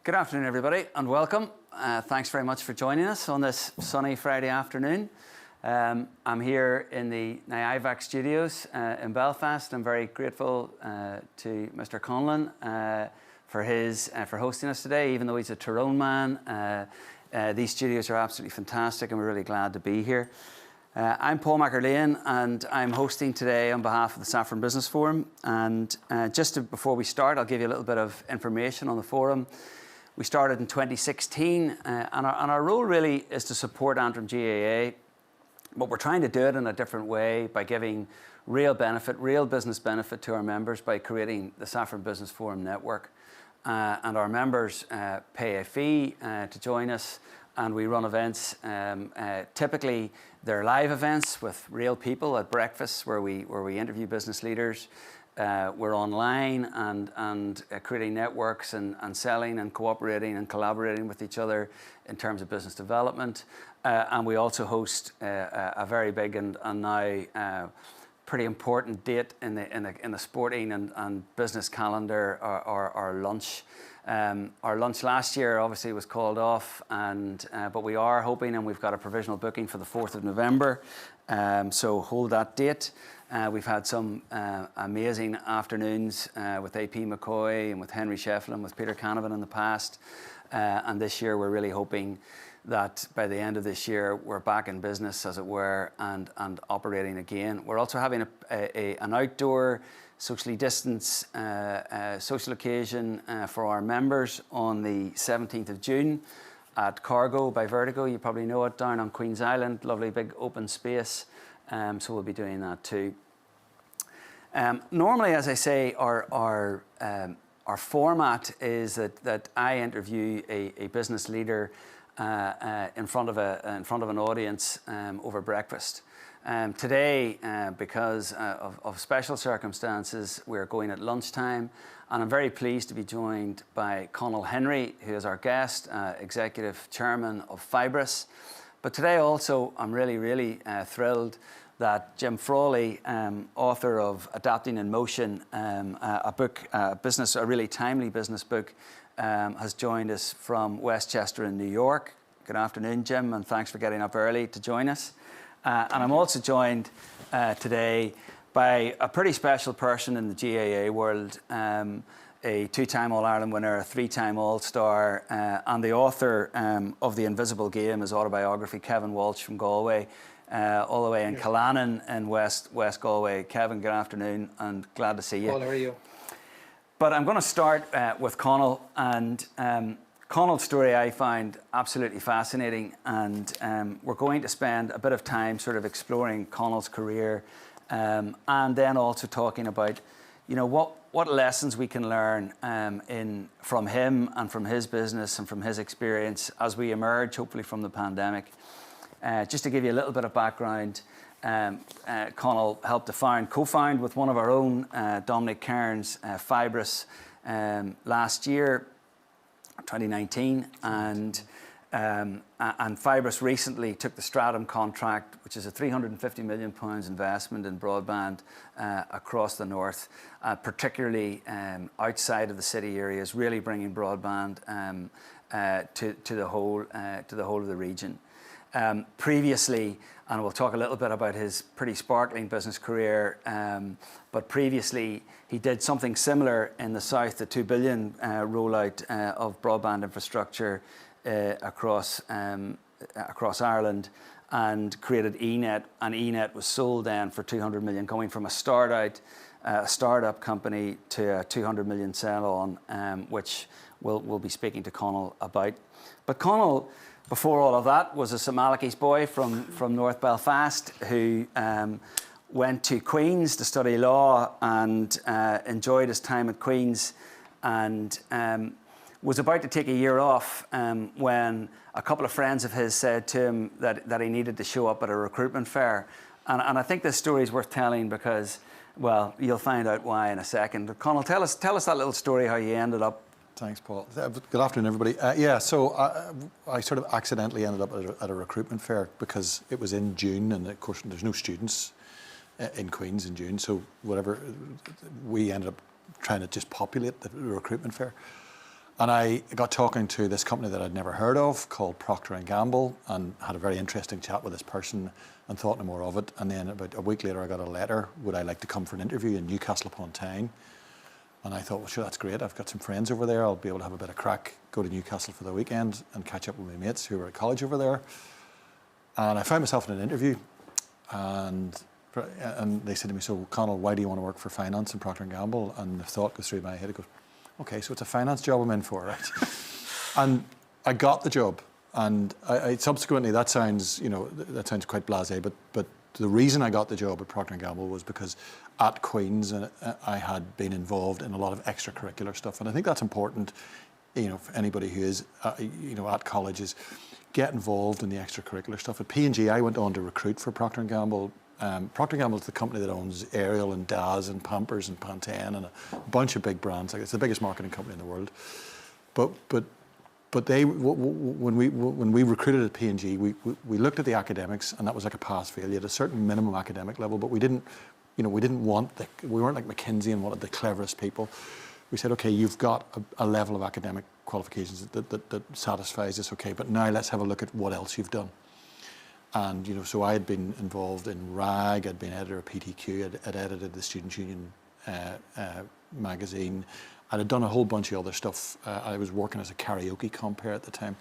Good afternoon, everybody, and welcome. Thanks very much for joining us on this sunny Friday afternoon. I'm here in the IVAC studios in Belfast. I'm very grateful to Mr. Conlon for hosting us today, even though he's a Tyrone man. These studios are absolutely fantastic, and we're really glad to be here. I'm Paul McErlean, and I'm hosting today on behalf of the Saffron Business Forum. And before we start, I'll give you a little bit of information on the forum. We started in 2016, and our role really is to support Antrim GAA, but we're trying to do it in a different way by giving real business benefit to our members by creating the Saffron Business Forum network. And our members pay a fee to join us, and we run events. Typically, they're live events with real people at breakfasts where we interview business leaders. We're online and creating networks and selling and cooperating and collaborating with each other in terms of business development. And we also host a very big and now pretty important date in the sporting and business calendar, our lunch. Our lunch last year obviously was called off, but we are hoping, and we've got a provisional booking for the 4th of November. So hold that date. We've had some amazing afternoons with AP McCoy and with Henry Shefflin, with Peter Canavan in the past. And this year we're really hoping that by the end of this year we're back in business, as it were, and operating again. We're also having an outdoor, socially distanced social occasion for our members on the 17th of June at Cargo by Vertigo. You probably know it, down on Queen's Island, lovely big open space. So we'll be doing that too. Normally, as I say, our format is that I interview a business leader in front of an audience over breakfast. Today, because of special circumstances, we're going at lunchtime, and I'm very pleased to be joined by Conall Henry, who is our guest, Executive Chairman of Fibrous. But today also, I'm really thrilled that Jim Frawley, author of Adapting in Motion, a really timely business book, has joined us from Westchester in New York. Good afternoon, Jim, and thanks for getting up early to join us. And I'm also joined today by a pretty special person in the GAA world, a two-time All-Ireland winner, a three-time All-Star, and the author of The Invisible Game, his autobiography, Kevin Walsh from Galway, all the way in Killannon in West Galway. Kevin, good afternoon, and glad to see you. Paul, how are you? But I'm going to start with Conall, and Conall's story I find absolutely fascinating, and we're going to spend a bit of time sort of exploring Conall's career, and then also talking about, you know, what lessons we can learn from him and from his business and from his experience as we emerge, hopefully, from the pandemic. Just to give you a little bit of background, Conall helped to co-found with one of our own, Dominic Cairns, Fibrous last year, 2019, and Fibrous recently took the Stratum contract, which is a £350 million investment in broadband across the north, particularly outside of the city areas, really bringing broadband to the whole of the region. Previously, and we'll talk a little bit about his pretty sparkling business career, but previously he did something similar in the south, the 2 billion rollout of broadband infrastructure across Ireland, and created eNet, and eNet was sold then for 200 million, coming from a startup company to a 200 million sell on, which we'll be speaking to Conall about. But Conall, before all of that, was a St Malachy's boy from North Belfast who went to Queen's to study law and enjoyed his time at Queen's, and was about to take a year off when a couple of friends of his said to him that he needed to show up at a recruitment fair. And I think this story is worth telling because, well, you'll find out why in a second. But Conall, tell us that little story, how you ended up. Thanks, Paul. Good afternoon, everybody. So I sort of accidentally ended up at a recruitment fair because it was in June, and of course there's no students in Queen's in June, so we ended up trying to just populate the recruitment fair. And I got talking to this company that I'd never heard of called Procter Gamble, and had a very interesting chat with this person and thought no more of it. And then about a week later, I got a letter, would I like to come for an interview in Newcastle upon Tyne? And I thought, well, sure, that's great. I've got some friends over there. I'll be able to have a bit of crack, go to Newcastle for the weekend and catch up with my mates who were at college over there. And I found myself in an interview, and they said to me, so Connell, why do you want to work for finance in Procter Gamble? And the thought goes through my head, it goes, okay, so it's a finance job I'm in for, right? And I got the job. And I subsequently, that sounds quite blasé, but the reason I got the job at Procter Gamble was because at Queen's I had been involved in a lot of extracurricular stuff, and I think that's important, for anybody who is, at colleges, get involved in the extracurricular stuff. At P&G, I went on to recruit for Procter Gamble. Procter Gamble is the company that owns Ariel and Daz and Pampers and Pantene and a bunch of big brands. Like, it's the biggest marketing company in the world. But they, when we recruited at P&G, we looked at the academics, and that was like a pass-fail. You had a certain minimum academic level, but we weren't like McKinsey and wanted the cleverest people. We said, okay, you've got a level of academic qualifications that satisfies us, okay, but now let's have a look at what else you've done. And so I had been involved in RAG, I'd been editor of PTQ, I'd edited the Student Union magazine. I'd done a whole bunch of other stuff. I was working as a karaoke compere at the time.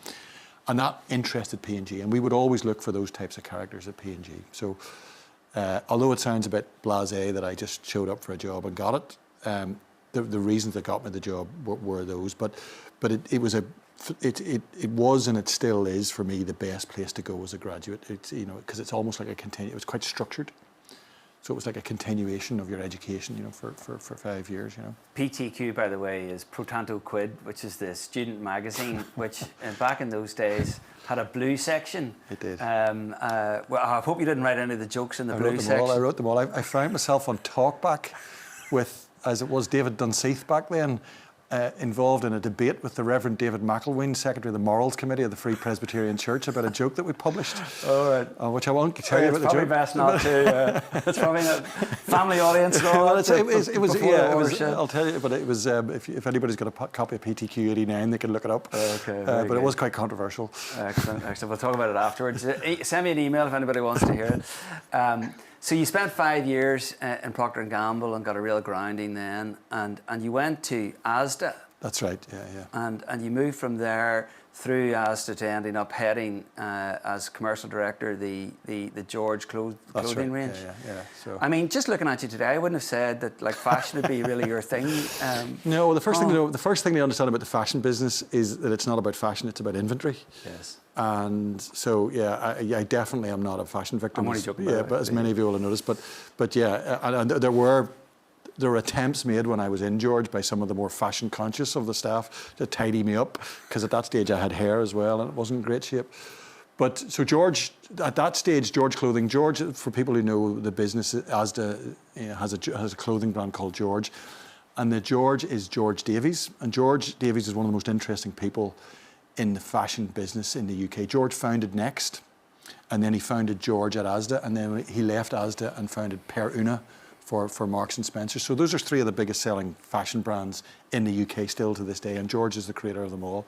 And that interested P&G, and we would always look for those types of characters at P&G. So although it sounds a bit blasé that I just showed up for a job and got it, the reasons that got me the job were those. But it was and it still is for me the best place to go as a graduate. It's because it's almost like it was quite structured. So it was like a continuation of your education, for 5 years, PTQ, by the way, is Pro Tanto Quid, which is the student magazine, which back in those days had a blue section. It did. Well, I hope you didn't write any of the jokes in the blue section. I wrote them all. I found myself on Talkback with, as it was, David Dunseith back then, involved in a debate with the Reverend David McElwain, Secretary of the Morals Committee of the Free Presbyterian Church, about a joke that we published. All right. Which I won't tell you about the joke. It's probably best not to. It's probably a family audience. Well, I'll tell you, but it was, if anybody's got a copy of PTQ 89, they can look it up. Okay. But it was quite controversial. Excellent. We'll talk about it afterwards. Send me an email if anybody wants to hear it. So you spent 5 years in Procter & Gamble and got a real grounding then, and you went to Asda. That's right, yeah. And you moved from there through Asda to ending up heading as commercial director the George clothing range. Yeah. So I mean, just looking at you today, I wouldn't have said that like fashion would be really your thing. No, the first thing to understand about the fashion business is that it's not about fashion; it's about inventory. Yes. And so, I definitely am not a fashion victim. I'm only joking. But as many of you will have noticed. But and there were attempts made when I was in George by some of the more fashion conscious of the staff to tidy me up, because at that stage I had hair as well and it wasn't in great shape. But so George, at that stage, George Clothing, George, for people who know the business, Asda has a clothing brand called George, and the George is George Davies, and George Davies is one of the most interesting people in the fashion business in the UK. George founded Next, and then he founded George at Asda, and then he left Asda and founded Per Una for Marks and Spencer. So those are three of the biggest selling fashion brands in the UK still to this day, and George is the creator of them all.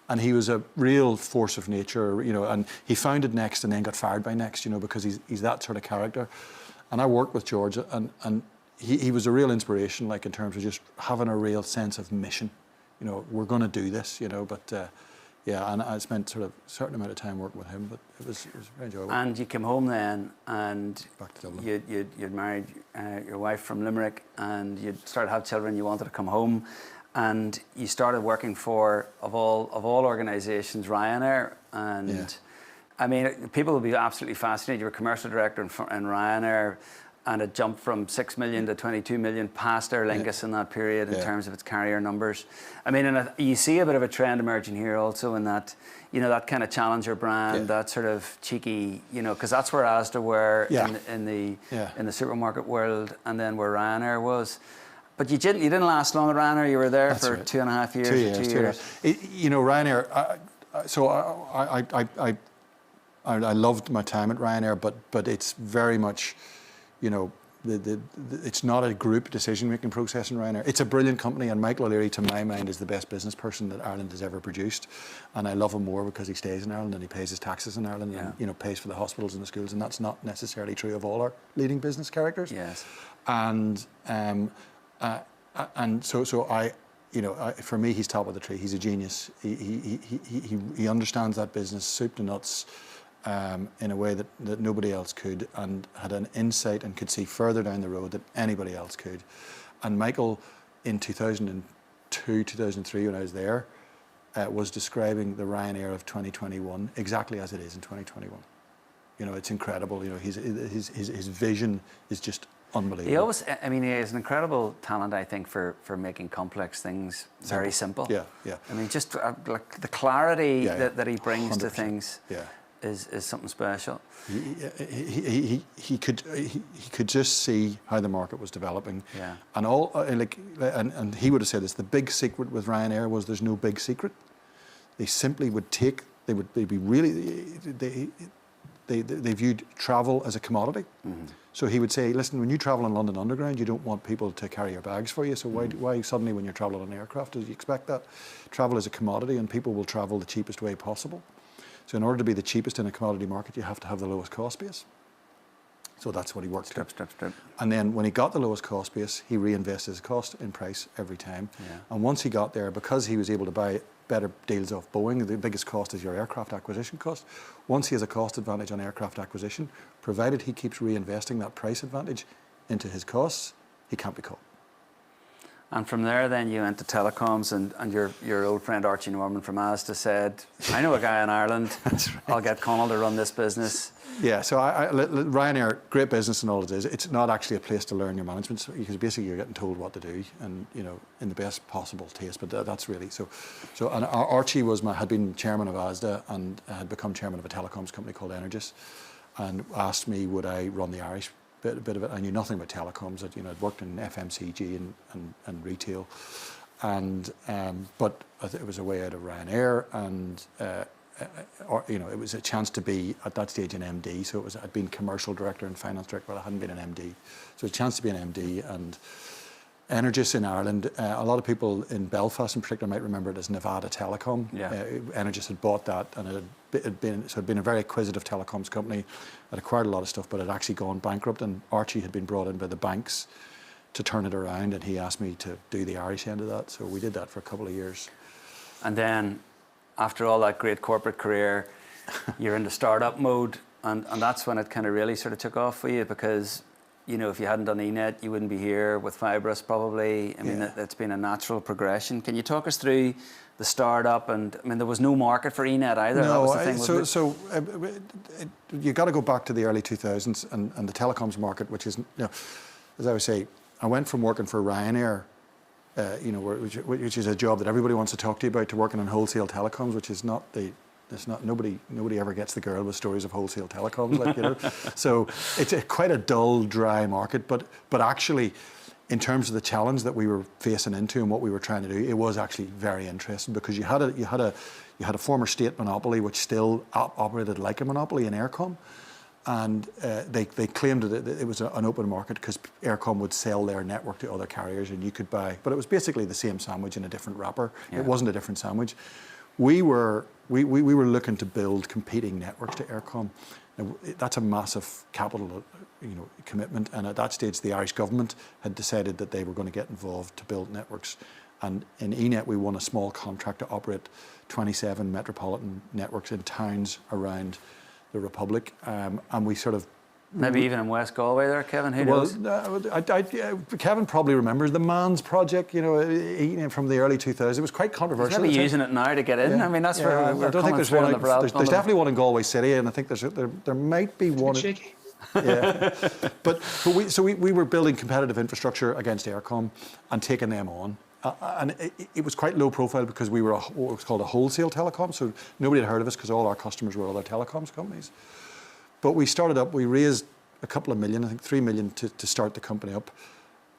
And he was a real force of nature, and he founded Next and then got fired by Next, because he's that sort of character. And I worked with George, and he was a real inspiration, like in terms of just having a real sense of mission. We're going to do this, but and I spent sort of a certain amount of time working with him, but it was very enjoyable. And you came home then, and back to Dublin. You'd married your wife from Limerick, and you'd started to have children. You wanted to come home, and you started working for of all organisations, Ryanair. And I mean, people will be absolutely fascinated. You were commercial director in Ryanair, and it jumped from 6 million to 22 million past Aer Lingus in that period in terms of its carrier numbers. I mean, and you see a bit of a trend emerging here also in that, that kind of challenger brand, that sort of cheeky, because that's where Asda were in the supermarket world, and then where Ryanair was. But you didn't last long at Ryanair. You were there for 2.5 years. 2 years. Ryanair. So I loved my time at Ryanair, but it's very much, it's not a group decision-making process in Ryanair. It's a brilliant company, and Michael O'Leary, to my mind, is the best business person that Ireland has ever produced. And I love him more because he stays in Ireland and he pays his taxes in Ireland, and pays for the hospitals and the schools. And that's not necessarily true of all our leading business characters. Yes. And so I. For me, he's top of the tree. He's a genius. He understands that business soup to nuts. In a way that nobody else could, and had an insight and could see further down the road than anybody else could. And Michael, in 2002, 2003, when I was there, was describing the Ryanair of 2021 exactly as it is in 2021. It's incredible. His vision is just unbelievable. He has an incredible talent, I think, for making complex things very simple. Yeah. I mean, just like the clarity that he brings 100%. To things. Yeah. Is something special. He could just see how the market was developing. Yeah. And and he would have said this. The big secret with Ryanair was there's no big secret. They simply would take. They viewed travel as a commodity. Mm-hmm. So he would say, listen, when you travel on London Underground, you don't want people to carry your bags for you. So why suddenly when you're traveling on an aircraft do you expect that? Travel is a commodity, and people will travel the cheapest way possible. So in order to be the cheapest in a commodity market, you have to have the lowest cost base. So that's what he worked Strip. And then when he got the lowest cost base, he reinvested his cost in price every time. Yeah. And once he got there, because he was able to buy better deals off Boeing, the biggest cost is your aircraft acquisition cost. Once he has a cost advantage on aircraft acquisition, provided he keeps reinvesting that price advantage into his costs, he can't be caught. And from there, then you went to telecoms, and your old friend Archie Norman from Asda said, "I know a guy in Ireland. That's right. I'll get Connell to run this business." Yeah. So Ryanair, great business and all it is. It's not actually a place to learn your management, because basically you're getting told what to do, and in the best possible taste. But that's really so. And Archie had been chairman of Asda and had become chairman of a telecoms company called Energis, and asked me would I run the Irish bit of it. I knew nothing about telecoms. I'd worked in FMCG and retail, but it was a way out of Ryanair, and it was a chance to be at that stage an MD. So I'd been commercial director and finance director, but I hadn't been an MD. So a chance to be an MD. And Energis in Ireland, a lot of people in Belfast in particular might remember it as Nevada Telecom. Yeah. Energis had bought that, and it had been a very acquisitive telecoms company. It acquired a lot of stuff, but it had actually gone bankrupt, and Archie had been brought in by the banks to turn it around, and he asked me to do the Irish end of that. So we did that for a couple of years. And then, after all that great corporate career, you're into startup mode, and that's when it kind of really sort of took off for you, because if you hadn't done ENET, you wouldn't be here with Fibrous probably. I mean, it's been a natural progression. Can you talk us through the startup? And I mean, there was no market for ENET either. No, that was the thing. You got to go back to the early 2000s and the telecoms market, which is, as I would say, I went from working for Ryanair, which is a job that everybody wants to talk to you about, to working in wholesale telecoms, which is not the. It's not nobody ever gets the girl with stories of wholesale telecoms, So it's quite a dull, dry market. But actually, in terms of the challenge that we were facing into and what we were trying to do, it was actually very interesting, because you had a former state monopoly which still operated like a monopoly in Aircom, and they claimed that it was an open market because Aircom would sell their network to other carriers and you could buy, but it was basically the same sandwich in a different wrapper. Yeah. It wasn't a different sandwich. We were looking to build competing networks to Aircom. Now, that's a massive capital, commitment. And at that stage, the Irish government had decided that they were going to get involved to build networks. And in ENET, we won a small contract to operate 27 metropolitan networks in towns around the Republic, and we sort of. Maybe even in West Galway there, Kevin, who knows? Kevin probably remembers the MANS project, from the early 2000s. It was quite controversial. He's maybe using it now to get in. Yeah. I mean, that's where we're coming through on the There's definitely one in Galway City, and I think there might be one. Shaky. Yeah, but we were building competitive infrastructure against Aircom and taking them on. And it was quite low profile because we were what was called a wholesale telecom, so nobody had heard of us because all our customers were other telecoms companies. But we started up, we raised a couple of million, I think 3 million to start the company up.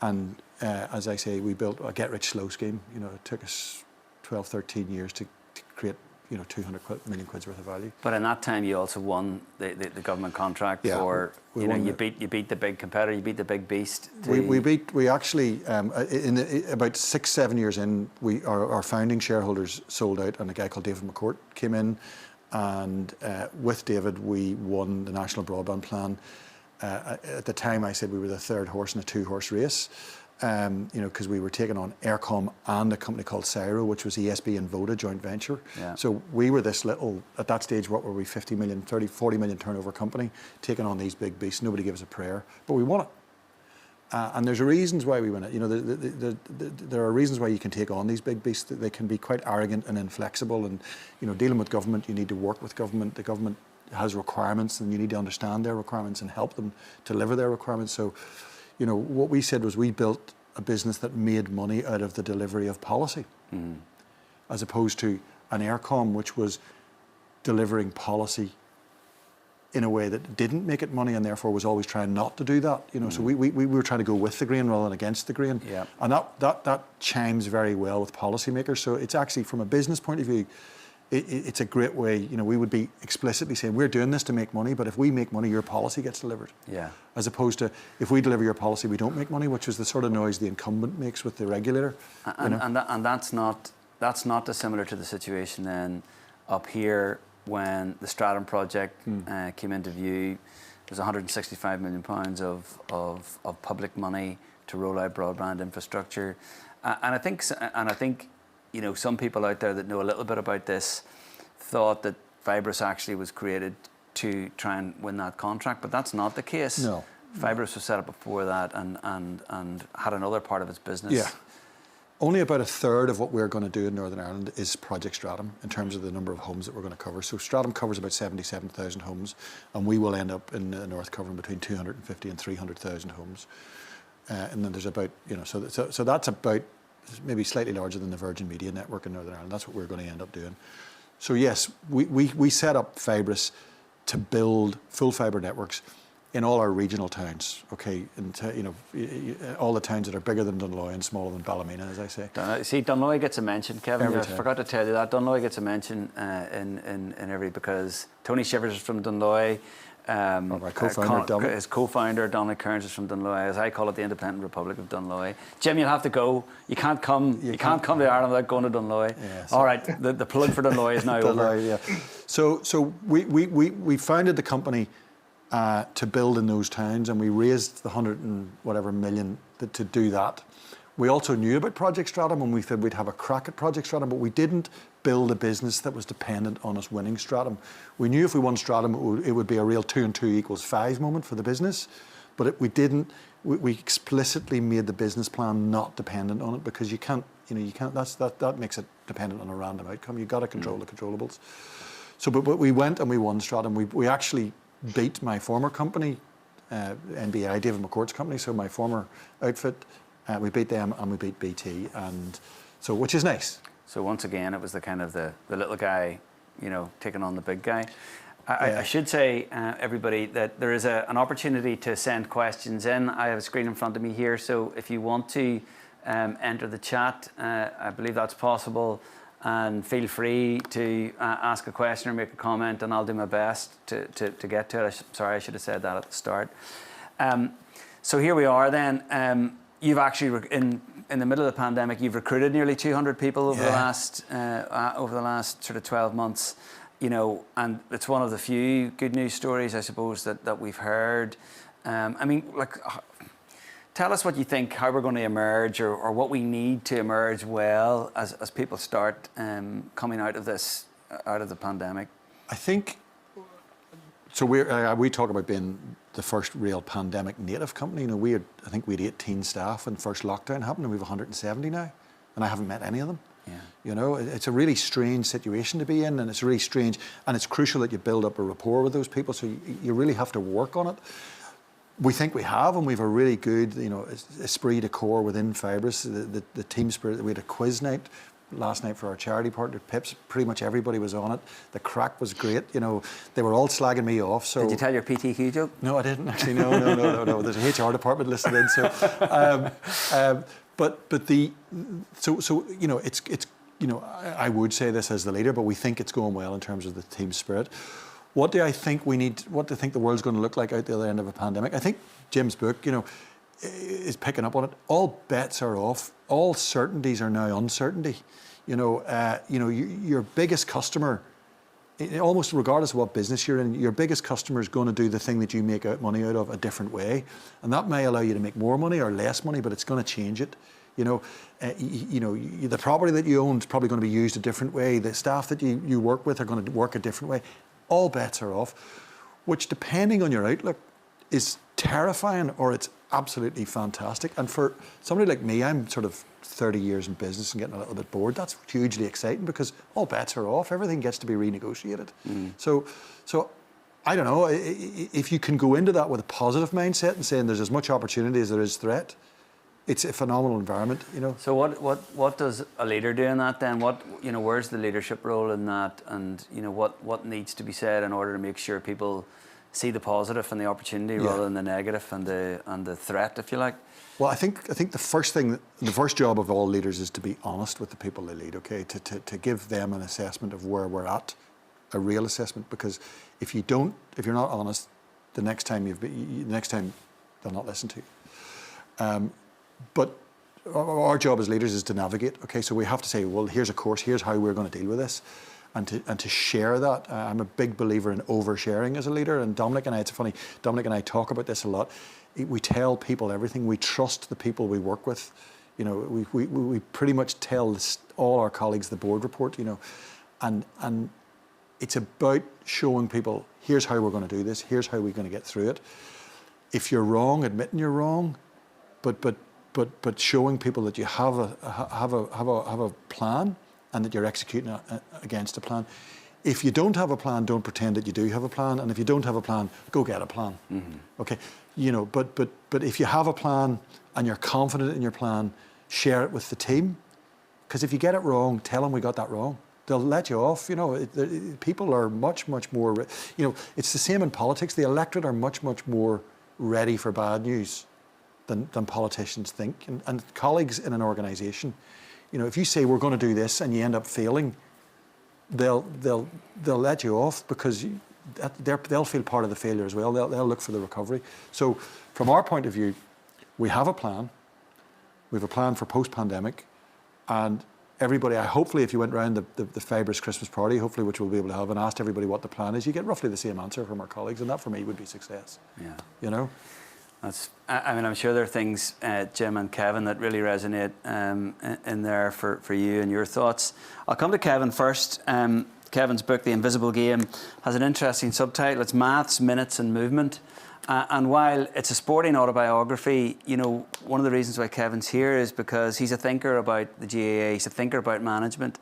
And as I say, we built a get-rich-slow scheme. It took us 12, 13 years to create 200 million quid's worth of value. But in that time, you also won the government contract for, you beat the big competitor, you beat the big beast. We actually, about 6-7 years in, our founding shareholders sold out, and a guy called David McCourt came in, and with David, we won the National Broadband Plan. At the time, I said we were the third horse in a 2-horse race. Because we were taking on Aircom and a company called Cyro, which was ESB and Voda joint venture. Yeah. So we were this little, at that stage, what were we, 50 million, 30, 40 million turnover company, taking on these big beasts. Nobody gave us a prayer, but we won it. And there's reasons why we win it. There are reasons why you can take on these big beasts. They can be quite arrogant and inflexible, and dealing with government, you need to work with government. The government has requirements, and you need to understand their requirements and help them deliver their requirements. So what we said was we built a business that made money out of the delivery of policy, as opposed to an Aircom, which was delivering policy in a way that didn't make it money, and therefore was always trying not to do that. So we were trying to go with the grain rather than against the grain. Yeah. And that chimes very well with policymakers. So it's actually, from a business point of view, it's a great way. We would be explicitly saying, we're doing this to make money, but if we make money, your policy gets delivered. Yeah. As opposed to, if we deliver your policy, we don't make money, which is the sort of noise the incumbent makes with the regulator. And that's not dissimilar to the situation then up here when the Stratham project came into view. There was £165 million of public money to roll out broadband infrastructure, and I think some people out there that know a little bit about this thought that Fibrous actually was created to try and win that contract, but that's not the case. No. Fibrous was set up before that and had another part of its business. Yeah. Only about a third of what we're going to do in Northern Ireland is Project Stratham in terms of the number of homes that we're going to cover. So Stratham covers about 77,000 homes, and we will end up in the north covering between 250 and 300,000 homes. And then there's about, so that's about maybe slightly larger than the Virgin Media network in Northern Ireland. That's what we're going to end up doing. So yes, we set up Fibrous to build full fibre networks in all our regional towns, okay, and all the towns that are bigger than Dunloy and smaller than Ballymena, as I say. See, Dunloy gets a mention, Kevin. I Every forgot to tell you that Dunloy gets a mention because Tony Shivers is from Dunloy. My co-founder, his co-founder Donald Kearns is from Dunloy, as I call it, the Independent Republic of Dunloy. Jim, you'll have to go. You can't come. You can't come to Ireland without going to Dunloy. Yeah, so all right, the plug for Dunloy is now over. Yeah. So we founded the company to build in those towns, and we raised the 100 and whatever million to do that. We also knew about Project Stratham, and we said we'd have a crack at Project Stratham, but we didn't build a business that was dependent on us winning Stratham. We knew if we won Stratham, it would be a real 2 and 2 equals 5 moment for the business, but we didn't. We explicitly made the business plan not dependent on it, because you can't. That makes it dependent on a random outcome. You've got to control the controllables. So, but we went and we won Stratham. We actually beat my former company, NBI, David McCourt's company. So my former outfit. We beat them and we beat BT, and so, which is nice. So once again, it was the kind of the little guy, taking on the big guy. I should say, everybody, that there is an opportunity to send questions in. I have a screen in front of me here, so if you want to enter the chat, I believe that's possible, and feel free to ask a question or make a comment, and I'll do my best to get to it. Sorry, I should have said that at the start. So here we are then. You've actually, in the middle of the pandemic, you've recruited nearly 200 people over the last sort of 12 months, and it's one of the few good news stories, I suppose, that we've heard. Tell us what you think, how we're going to emerge, or what we need to emerge well as people start coming out of this, out of the pandemic. I think, so we talk about being the first real pandemic native company. I think we had 18 staff when first lockdown happened, and we have 170 now, and I haven't met any of them. Yeah. It's a really strange situation to be in, and it's really strange, and it's crucial that you build up a rapport with those people, so you really have to work on it. We think we have, and we have a really good, esprit de corps within Fibrous, the team spirit. We had a quiz night last night for our charity partner, Pips. Pretty much everybody was on it. The crack was great. They were all slagging me off. So did you tell your PTQ joke? No, I didn't actually. No. There's a HR department listening in. So, it's I would say this as the leader, but we think it's going well in terms of the team spirit. What do I think we need? What do I think the world's going to look like out the other end of a pandemic? I think Jim's book, is picking up on it. All bets are off. All certainties are now uncertainty. Your biggest customer, almost regardless of what business you're in, your biggest customer is going to do the thing that you make money out of a different way, and that may allow you to make more money or less money, but it's going to change it. The property that you own is probably going to be used a different way. The staff that you work with are going to work a different way. All bets are off, which, depending on your outlook, is terrifying or it's absolutely fantastic. And for somebody like me, I'm sort of 30 years in business and getting a little bit bored. That's hugely exciting because all bets are off. Everything gets to be renegotiated. So I don't know, if you can go into that with a positive mindset and saying there's as much opportunity as there is threat, it's a phenomenal environment, So what does a leader do in that then? Where's the leadership role in that, and what needs to be said in order to make sure people see the positive and the opportunity rather than the negative and the threat, if you like? Well, I think the first job of all leaders is to be honest with the people they lead. Okay, to give them an assessment of where we're at, a real assessment. Because if you're not honest, the next time they'll not listen to you. But our job as leaders is to navigate. Okay, so we have to say, well, here's a course, here's how we're going to deal with this, and to share that. I'm a big believer in oversharing as a leader. And Dominic and I talk about this a lot. We tell people everything. We trust the people we work with. We pretty much tell all our colleagues the board report. And it's about showing people, here's how we're going to do this. Here's how we're going to get through it. If you're wrong, admitting you're wrong, but showing people that you have a plan and that you're executing against a plan. If you don't have a plan, don't pretend that you do have a plan. And if you don't have a plan, go get a plan. Okay, but if you have a plan and you're confident in your plan, share it with the team. Because if you get it wrong, tell them we got that wrong. They'll let you off. People are much more. It's the same in politics. The electorate are much more ready for bad news than politicians think. And colleagues in an organisation, if you say we're going to do this and you end up failing, they'll let you off because they'll feel part of the failure as well. They'll look for the recovery. So from our point of view, we have a plan. We have a plan for post-pandemic, and everybody, hopefully if you went round the Fibrous Christmas party, hopefully, which we'll be able to have, and asked everybody what the plan is, you get roughly the same answer from our colleagues, and that for me would be success. Yeah. I'm sure there are things, Jim and Kevin, that really resonate in there for you and your thoughts. I'll come to Kevin first. Kevin's book, The Invisible Game, has an interesting subtitle. It's Maths, Minutes and Movement. And while it's a sporting autobiography, one of the reasons why Kevin's here is because he's a thinker about the GAA, he's a thinker about management.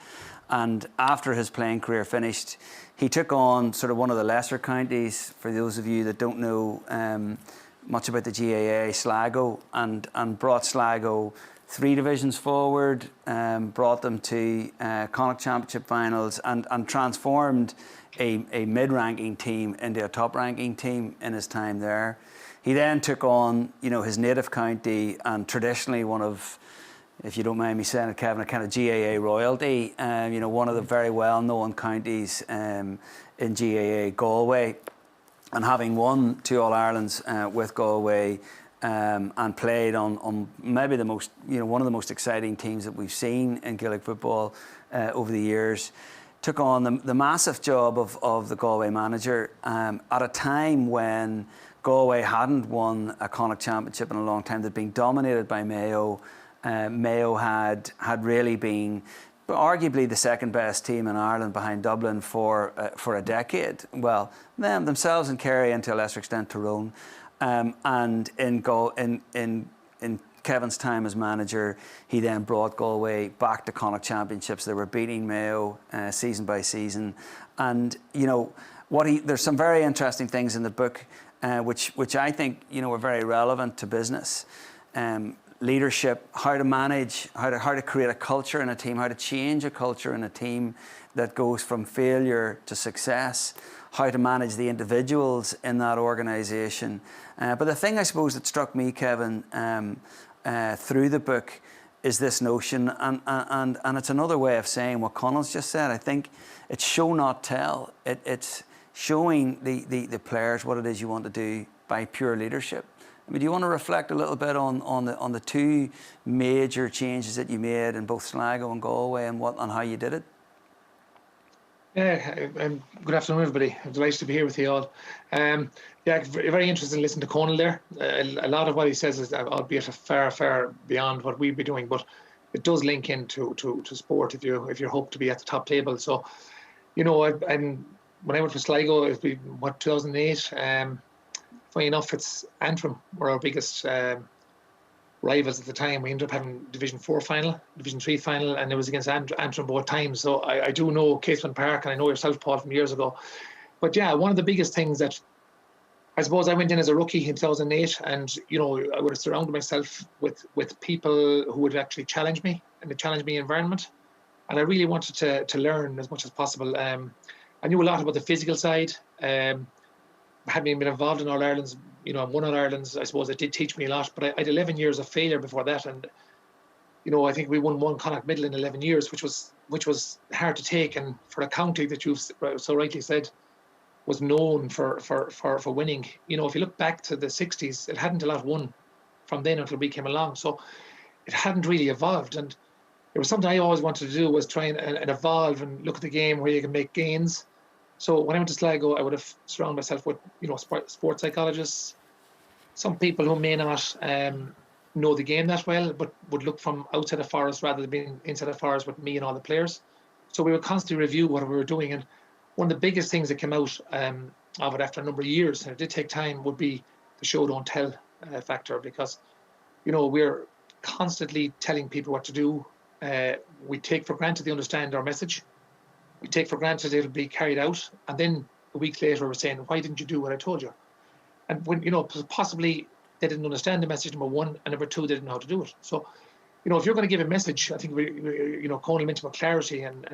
And after his playing career finished, he took on sort of one of the lesser counties, for those of you that don't know much about the GAA, Sligo, and brought Sligo 3 divisions forward, brought them to Connacht Championship finals, and transformed a mid-ranking team into a top-ranking team in his time there. He then took on, his native county, and traditionally one of, if you don't mind me saying it, Kevin, a kind of GAA royalty. One of the very well-known counties in GAA, Galway. And having won 2 All-Irelands with Galway and played on maybe the most, one of the most exciting teams that we've seen in Gaelic football over the years, took on the massive job of the Galway manager at a time when Galway hadn't won a Connacht Championship in a long time. They'd been dominated by Mayo. Mayo had really been arguably the second best team in Ireland behind Dublin for a decade. Well, themselves and Kerry, and to a lesser extent Tyrone. And in Kevin's time as manager, he then brought Galway back to Connacht Championships. They were beating Mayo season by season, and there's some very interesting things in the book, which I think are very relevant to business. Leadership, how to manage, how to create a culture in a team, how to change a culture in a team that goes from failure to success, how to manage the individuals in that organisation. But the thing I suppose that struck me, Kevin, through the book is this notion, and it's another way of saying what Conal's just said. I think it's show not tell. It's showing the players what it is you want to do by pure leadership. I mean, do you want to reflect a little bit on the two major changes that you made in both Sligo and Galway, and how you did it? Yeah, good afternoon, everybody. I'm delighted to be here with you all. Yeah, very interested in listening to Conal there. A lot of what he says is, albeit far beyond what we'd be doing, but it does link into sport if you hope to be at the top table. So, you know, when I went for Sligo, it was 2008. Funny enough, it's Antrim were our biggest rivals at the time. We ended up having Division 4 final, Division 3 final, and it was against Antrim both times. So I do know Casement Park, and I know yourself, Paul, from years ago. But yeah, one of the biggest things that I suppose I went in as a rookie in 2008, and you know, I would have surrounded myself with people who would actually challenge me in the challenge me environment, and I really wanted to learn as much as possible. I knew a lot about the physical side. Having been involved in All Ireland's, you know, won All Ireland's, I suppose it did teach me a lot. But I had 11 years of failure before that, and you know, I think we won one Connacht Middle in 11 years, which was hard to take, and for a county that you've so rightly said was known for winning. You know, if you look back to the 60s, it hadn't a lot won from then until we came along, so it hadn't really evolved. And it was something I always wanted to do, was try and evolve and look at the game where you can make gains. So when I went to Sligo, I would have surrounded myself with, you know, sports psychologists, some people who may not know the game that well, but would look from outside the forest rather than being inside the forest with me and all the players. So we would constantly review what we were doing. And one of the biggest things that came out of it after a number of years, and it did take time, would be the show don't tell factor, because, you know, we're constantly telling people what to do. We take for granted they understand our message. We take for granted it'll be carried out, and then a week later we're saying, why didn't you do what I told you? And when, you know, possibly they didn't understand the message, number one, and number two, they didn't know how to do it. So, you know, if you're going to give a message, I think you know, Conal mentioned about clarity and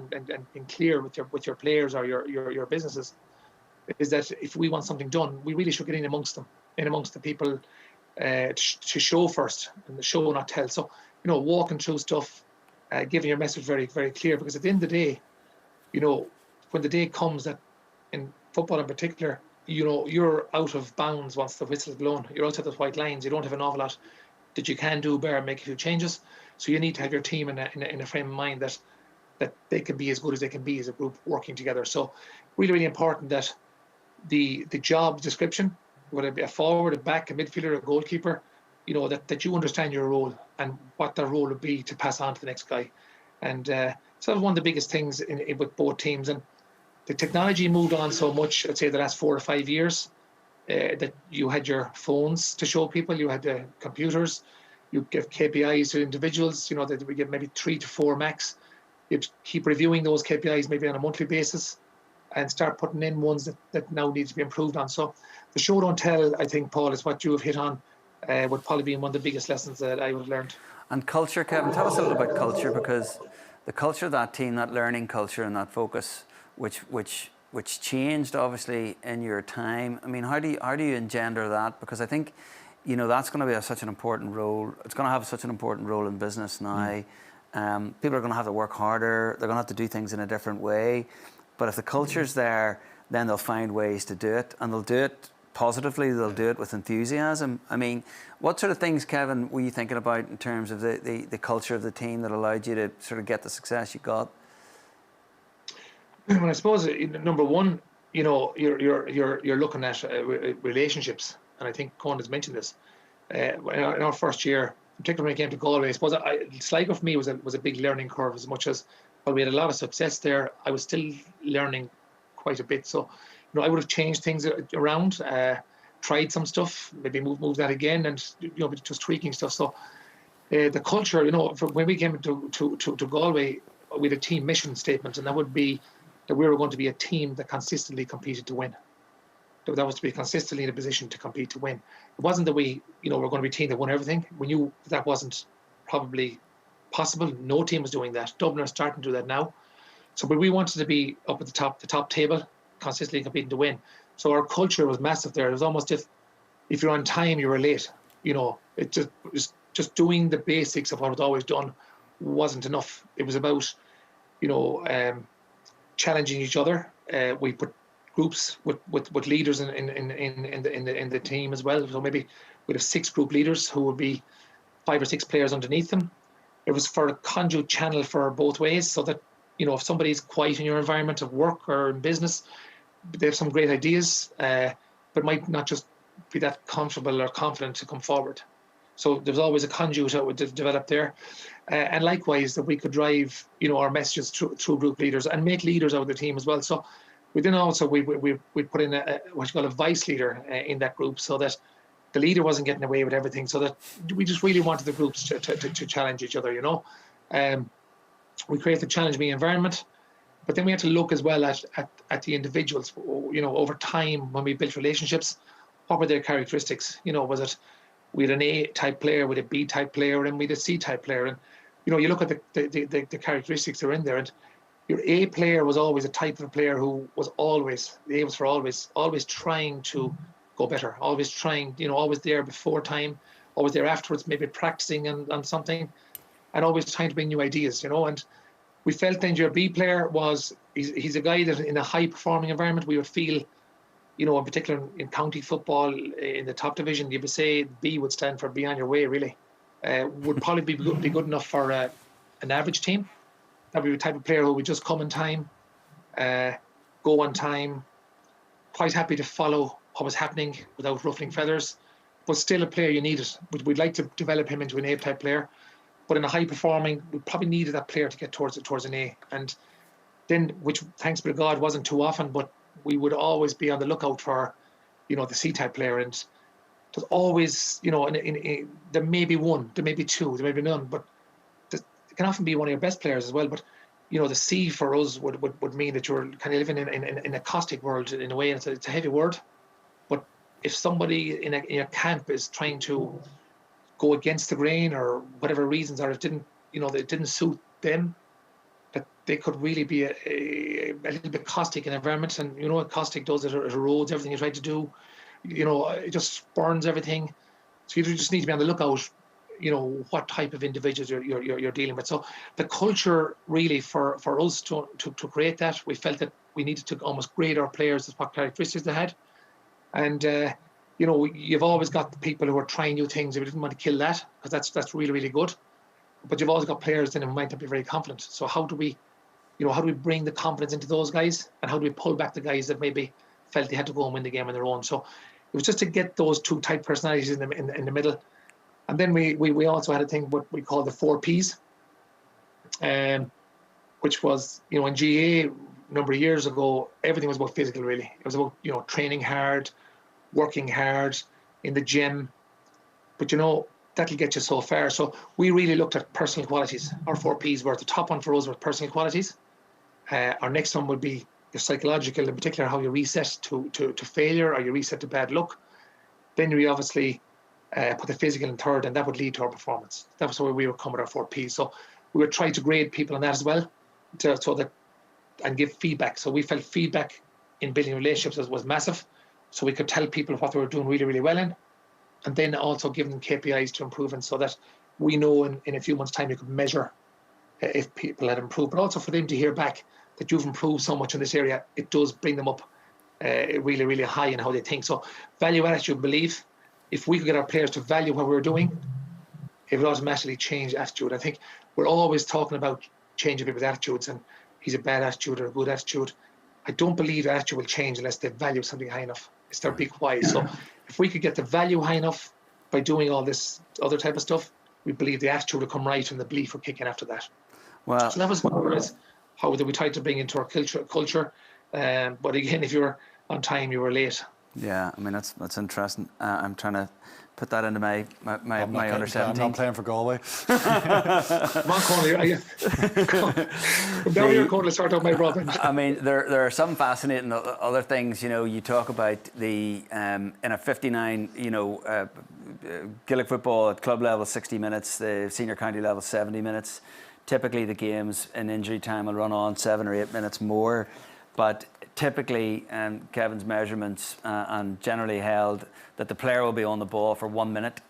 being clear with your players or your businesses, is that if we want something done, we really should get in amongst the people to show first, and the show not tell. So, you know, walking through stuff, giving your message very, very clear, because at the end of the day, you know, when the day comes that, in football in particular, you know, you're out of bounds once the whistle's blown. You're outside the white lines. You don't have an awful lot that you can do, bear make a few changes. So you need to have your team in a frame of mind that they can be as good as they can be as a group working together. So really, really important that the job description, whether it be a forward, a back, a midfielder, a goalkeeper, you know, that you understand your role and what their role would be to pass on to the next guy. And so that was one of the biggest things with both teams. And the technology moved on so much, I'd say the last 4 or 5 years, that you had your phones to show people, you had the computers, you give KPIs to individuals, you know, that we give maybe 3 to 4 max. You'd keep reviewing those KPIs maybe on a monthly basis and start putting in ones that now need to be improved on. So the show don't tell, I think, Paul, is what you have hit on, would probably be one of the biggest lessons that I would have learned. And culture, Kevin, tell us a little about culture, because the culture of that team, that learning culture and that focus, which changed obviously in your time. I mean, how do you engender that? Because I think, you know, that's going to be such an important role. It's going to have such an important role in business now. People are going to have to work harder. They're going to have to do things in a different way. But if the culture's there, then they'll find ways to do it, and they'll do it positively. They'll do it with enthusiasm. I mean, what sort of things, Kevin, were you thinking about in terms of the culture of the team that allowed you to sort of get the success you got? Well, I suppose number one, you know, you're looking at relationships, and I think Conal has mentioned this. In our first year, particularly when it came to Galway, I suppose Sligo for me was a big learning curve. As much as, while we had a lot of success there, I was still learning quite a bit. So, you know, I would have changed things around, tried some stuff, maybe move that again, and, you know, just tweaking stuff. So the culture, you know, when we came to Galway, we had a team mission statement, and that would be that we were going to be a team that consistently competed to win. That was to be consistently in a position to compete to win. It wasn't that we, you know, we're going to be a team that won everything. We knew that wasn't probably possible. No team was doing that. Dublin are starting to do that now. So, but we wanted to be up at the top table, consistently competing to win. So our culture was massive there. It was almost if you're on time, you were late. You know, it just just doing the basics of what was always done wasn't enough. It was about, challenging each other. We put groups with leaders in the team as well. So maybe we'd have 6 group leaders who would be 5 or 6 players underneath them. It was for a conduit channel for both ways, so that if somebody's quiet in your environment of work or in business, they have some great ideas, but might not just be that comfortable or confident to come forward. So there's always a conduit that would develop there, and likewise that we could drive our messages through group leaders and make leaders out of the team as well. So within also we put in what you call a vice leader in that group, so that the leader wasn't getting away with everything. So that we just really wanted the groups to challenge each other. We created a challenge me environment, but then we had to look as well at the individuals. Over time when we built relationships, what were their characteristics? Was it we had an A-type player, with a B-type player, and we had a C-type player. And you look at the characteristics that are in there, and your A player was always a type of player who was always, the A was for always trying to go better, always trying, always there before time, always there afterwards, maybe practicing on something, and always trying to bring new ideas, And we felt then your B player he's a guy that in a high performing environment we would feel, in particular in county football in the top division, you would say B would stand for be on your way, really. Would probably be good enough for an average team. That would be the type of player who would just come in time, go on time, quite happy to follow what was happening without ruffling feathers, but still a player you needed. We'd like to develop him into an A-type player, but in a high performing, we probably needed that player to get towards an A. And then, which thanks be to God wasn't too often, but we would always be on the lookout for, the C-type player. And there's always, there may be one, there may be two, there may be none, but it can often be one of your best players as well. But, the C for us would mean that you're kind of living in a caustic world in a way, and it's a heavy word. But if somebody in a camp is trying to go against the grain or whatever reasons, or it didn't suit them, that they could really be a little bit caustic in environment. And what caustic does, it erodes everything you try to do. It just burns everything. So you just need to be on the lookout, what type of individuals you're dealing with. So the culture really for us to create that, we felt that we needed to almost grade our players as what characteristics they had. And you've always got the people who are trying new things. We didn't want to kill that, because that's really, really good. But you've always got players then who might not be very confident. So how do we bring the confidence into those guys, and how do we pull back the guys that maybe felt they had to go and win the game on their own? So it was just to get those two type personalities in the middle. And then we also had a thing what we call the 4 Ps, which was, in GA a number of years ago, everything was about physical, really. It was about, training hard, working hard in the gym. But, that'll get you so far. So we really looked at personal qualities. Our 4 Ps were the top one for us, were personal qualities. Our next one would be your psychological, in particular how you reset to failure, or you reset to bad luck. Then we obviously put the physical in third, and that would lead to our performance. That was where we would come with our 4 Ps. So we would try to grade people on that as well, and give feedback. So we felt feedback in building relationships was massive. So we could tell people what they were doing really, really well in, and then also give them KPIs to improve in, so that we know in a few months' time you could measure if people had improved. But also for them to hear back that you've improved so much in this area, it does bring them up really, really high in how they think. So value, attitude, belief. If we could get our players to value what we were doing, it would automatically change attitude. I think we're always talking about changing people's attitudes, and he's a bad attitude or a good attitude. I don't believe attitude will change unless they value something high enough. It's their big why. So if we could get the value high enough by doing all this other type of stuff, we believe the attitude will come right, and the belief will kick in after that. Well, so that was how we tried to bring into our culture. But again, if you were on time, you were late. Yeah, I mean that's interesting. I'm trying to put that into my under 17. I'm not playing for Galway. Come on, Conley. From down here, Conley, start out my brother. I mean, there are some fascinating other things. You talk about the in a 59, Gaelic football at club level 60 minutes, the senior county level 70 minutes. Typically, the games in injury time will run on 7 or 8 minutes more, but typically, Kevin's measurements and generally held that the player will be on the ball for 1 minute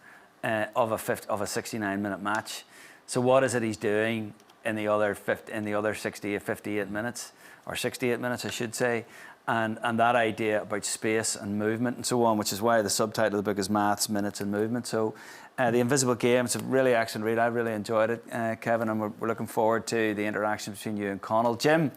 of a 69-minute match. So what is it he's doing in the other 58 minutes, or 68 minutes, I should say? And that idea about space and movement and so on, which is why the subtitle of the book is Maths, Minutes and Movement. So The Invisible Game, it's a really excellent read. I really enjoyed it, Kevin, and we're looking forward to the interaction between you and Connell. Jim,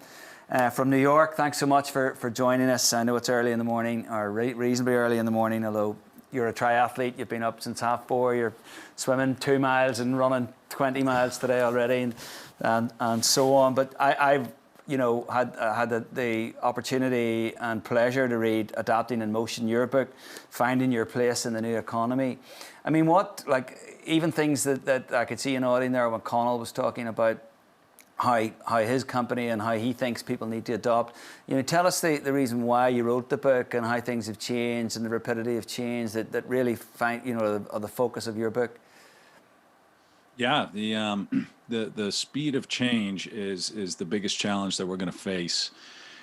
from New York, thanks so much for joining us. I know it's early in the morning, or reasonably early in the morning, although you're a triathlete, you've been up since 4:30, you're swimming 2 miles and running 20 miles today already, and so on. But I've had the opportunity and pleasure to read Adapting in Motion, your book, Finding Your Place in the New Economy. I mean, even things that I could see in audience there when Connell was talking about how his company and how he thinks people need to adopt. Tell us the reason why you wrote the book and how things have changed and the rapidity of change that really are the focus of your book. Yeah, the speed of change is the biggest challenge that we're going to face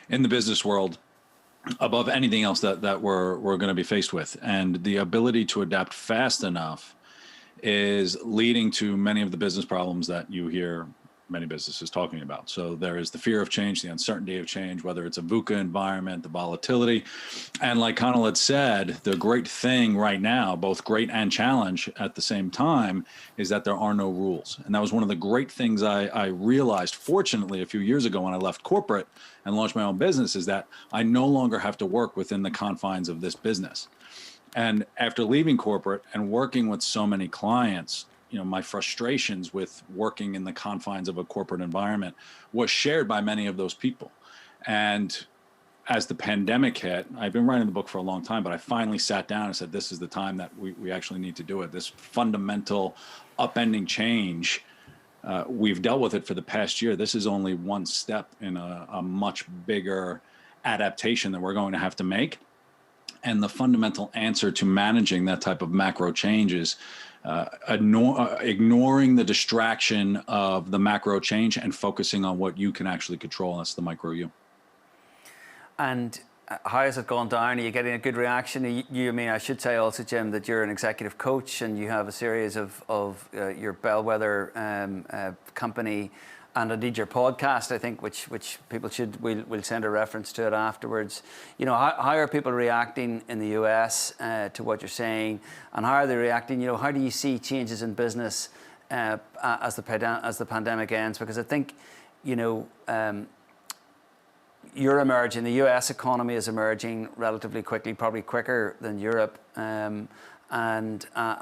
in the business world, above anything else that we're going to be faced with. And the ability to adapt fast enough is leading to many of the business problems that you hear many businesses talking about. So there is the fear of change, the uncertainty of change, whether it's a VUCA environment, the volatility. And like Connell had said, the great thing right now, both great and challenge at the same time, is that there are no rules. And that was one of the great things I realized, fortunately, a few years ago when I left corporate and launched my own business, is that I no longer have to work within the confines of this business. And after leaving corporate and working with so many clients, my frustrations with working in the confines of a corporate environment was shared by many of those people. And as the pandemic hit, I've been writing the book for a long time, but I finally sat down and said, this is the time that we actually need to do it. This fundamental upending change, we've dealt with it for the past year. This is only one step in a much bigger adaptation that we're going to have to make. And the fundamental answer to managing that type of macro change is ignoring the distraction of the macro change and focusing on what you can actually control. That's the micro you. And how has it gone down? Are you getting a good reaction? I should say also, Jim, that you're an executive coach and you have a series of your bellwether company, and indeed your podcast, I think, which people we'll send a reference to it afterwards. How are people reacting in the US to what you're saying, and how are they reacting? How do you see changes in business as the pandemic ends? Because I think, you're emerging. The US economy is emerging relatively quickly, probably quicker than Europe, and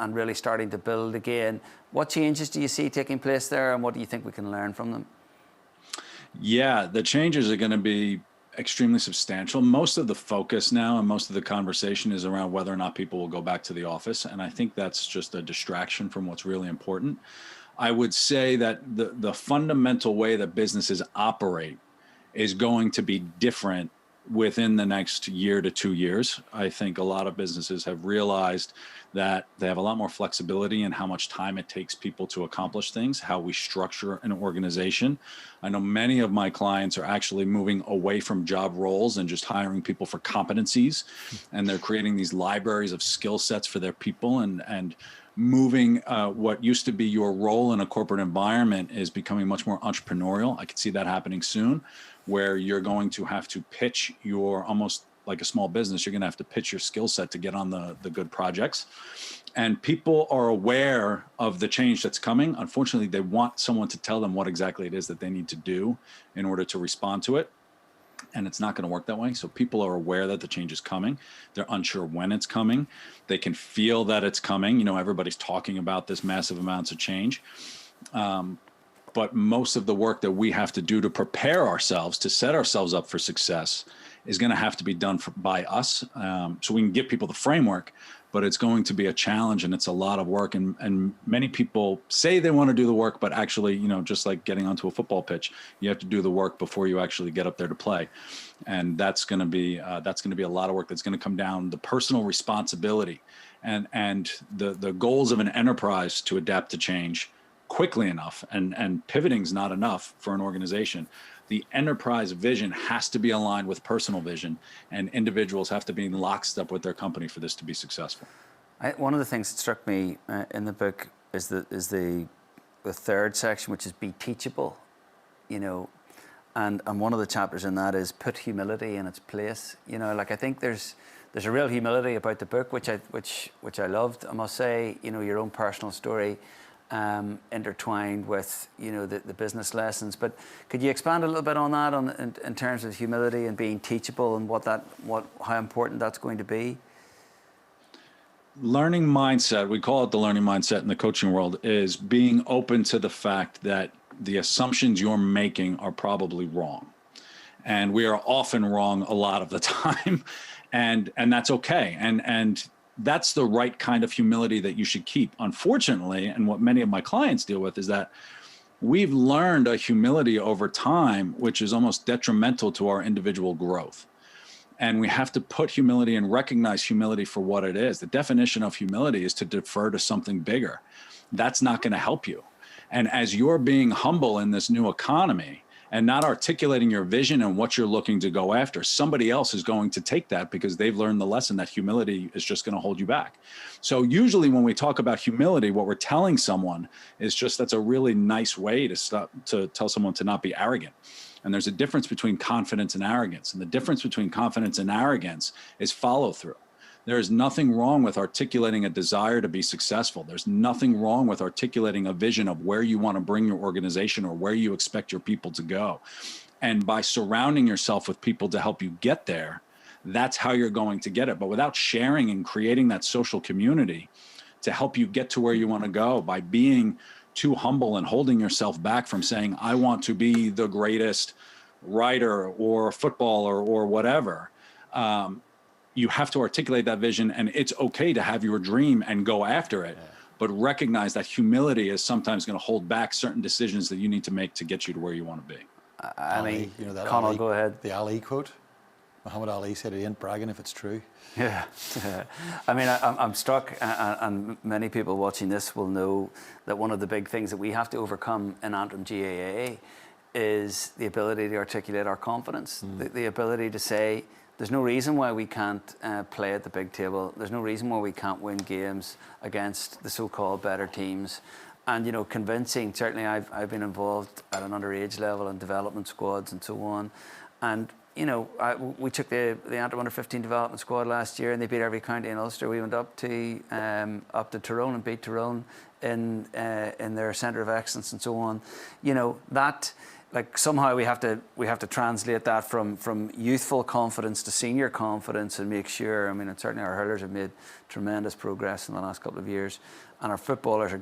really starting to build again. What changes do you see taking place there, and what do you think we can learn from them? Yeah, the changes are going to be extremely substantial. Most of the focus now and most of the conversation is around whether or not people will go back to the office. And I think that's just a distraction from what's really important. I would say that the fundamental way that businesses operate is going to be different within the next year to 2 years. I think a lot of businesses have realized that they have a lot more flexibility in how much time it takes people to accomplish things, how we structure an organization. I know many of my clients are actually moving away from job roles and just hiring people for competencies, and they're creating these libraries of skill sets for their people, and moving what used to be your role in a corporate environment is becoming much more entrepreneurial. I could see that happening soon, where you're going to have to pitch your, almost like a small business, you're going to have to pitch your skill set to get on the good projects. And people are aware of the change that's coming. Unfortunately, they want someone to tell them what exactly it is that they need to do in order to respond to it. And it's not going to work that way. So people are aware that the change is coming. They're unsure when it's coming. They can feel that it's coming. Everybody's talking about this massive amounts of change. But most of the work that we have to do to prepare ourselves, to set ourselves up for success, is going to have to be done by us. So we can give people the framework, but it's going to be a challenge, and it's a lot of work. And many people say they want to do the work, but actually, just like getting onto a football pitch, you have to do the work before you actually get up there to play. And that's going to be a lot of work. That's going to come down the personal responsibility and the goals of an enterprise to adapt to change quickly enough, and pivoting is not enough for an organization. The enterprise vision has to be aligned with personal vision, and individuals have to be in lockstep with their company for this to be successful. One of the things that struck me in the book is the third section, which is be teachable, you know, and one of the chapters in that is put humility in its place. You know, like I think there's a real humility about the book, which I loved. I must say, you know, your own personal story intertwined with, you know, the business lessons. But could you expand a little bit on that, in terms of humility and being teachable, and how important that's going to be? Learning mindset, we call it the learning mindset in the coaching world, is being open to the fact that the assumptions you're making are probably wrong. And we are often wrong a lot of the time. And that's okay. And that's the right kind of humility that you should keep. Unfortunately, and what many of my clients deal with, is that we've learned a humility over time, which is almost detrimental to our individual growth. And we have to put humility and recognize humility for what it is. The definition of humility is to defer to something bigger. That's not going to help you. And as you're being humble in this new economy and not articulating your vision and what you're looking to go after, somebody else is going to take that because they've learned the lesson that humility is just going to hold you back. So usually when we talk about humility, what we're telling someone is just, that's a really nice way to tell someone to not be arrogant. And there's a difference between confidence and arrogance. And the difference between confidence and arrogance is follow through. There is nothing wrong with articulating a desire to be successful. There's nothing wrong with articulating a vision of where you want to bring your organization or where you expect your people to go. And by surrounding yourself with people to help you get there, that's how you're going to get it. But without sharing and creating that social community to help you get to where you want to go, by being too humble and holding yourself back from saying, I want to be the greatest writer or footballer or whatever, you have to articulate that vision, and it's okay to have your dream and go after it, but recognize that humility is sometimes going to hold back certain decisions that you need to make to get you to where you want to be. I mean, you know that Conal, Ali, go ahead. The Ali quote. Muhammad Ali said he ain't bragging if it's true. Yeah. I mean, I'm struck, and many people watching this will know that one of the big things that we have to overcome in Antrim GAA is the ability to articulate our confidence, the ability to say, there's no reason why we can't play at the big table. There's no reason why we can't win games against the so-called better teams. And, you know, convincing, certainly I've been involved at an underage level in development squads and so on. And, you know, we took the Antrim under-15 development squad last year, and they beat every county in Ulster. We went up to Tyrone and beat Tyrone in their centre of excellence and so on. You know, that, like, somehow we have to translate that from youthful confidence to senior confidence and make sure. I mean, and certainly our hurlers have made tremendous progress in the last couple of years, and our footballers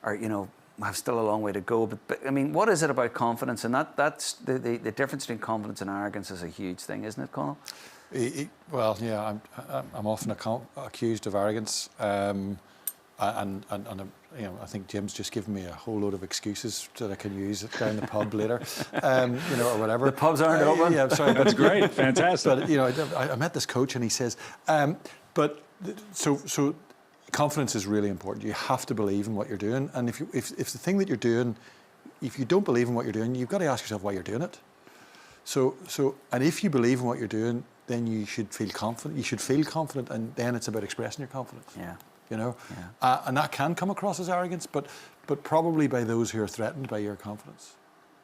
are you know, have still a long way to go. But I mean, what is it about confidence? And that's the difference between confidence and arrogance is a huge thing, isn't it, Conal? Well, yeah, I'm often accused of arrogance, and you know, I think Jim's just given me a whole load of excuses that I can use down the pub later, you know, or whatever. The pubs aren't open. Yeah, I'm sorry. That's great, fantastic. But you know, I met this coach and he says, so confidence is really important. You have to believe in what you're doing, and if the thing that you're doing, if you don't believe in what you're doing, you've got to ask yourself why you're doing it. So, and if you believe in what you're doing, then you should feel confident. You should feel confident, and then it's about expressing your confidence. Yeah. You know, and that can come across as arrogance, but probably by those who are threatened by your confidence,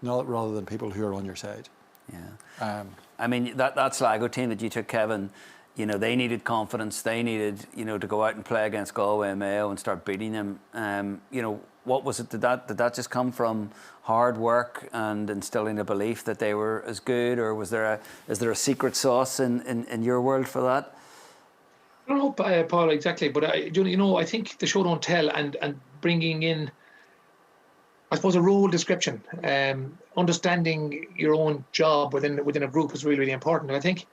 not rather than people who are on your side. Yeah. I mean, that Sligo team that you took, Kevin, you know, they needed confidence. They needed, you know, to go out and play against Galway and Mayo and start beating them. You know, what was it? Did that just come from hard work and instilling a belief that they were as good, or is there a secret sauce in your world for that? I don't know, Paul, exactly, but I think the show don't tell, and bringing in, I suppose, a role description, understanding your own job within a group is really, really important. And I think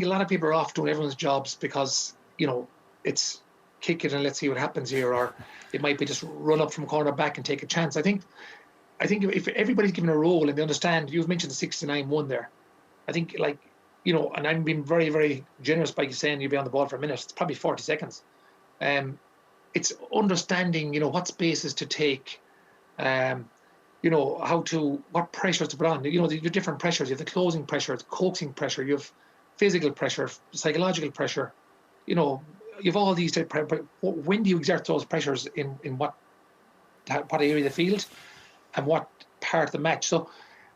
a lot of people are off doing everyone's jobs because, you know, it's kick it and let's see what happens here, or it might be just run up from corner back and take a chance. I think if everybody's given a role and they understand, you've mentioned the 69-1 there. I think, like, you know, and I'm being very, very generous by saying you'll be on the ball for a minute. It's probably 40 seconds. It's understanding, you know, what spaces to take, you know, what pressures to put on. You know, the different pressures. You have the closing pressure, the coaxing pressure, you have physical pressure, psychological pressure, you know, you've all these type of, when do you exert those pressures in what area of the field and what part of the match? So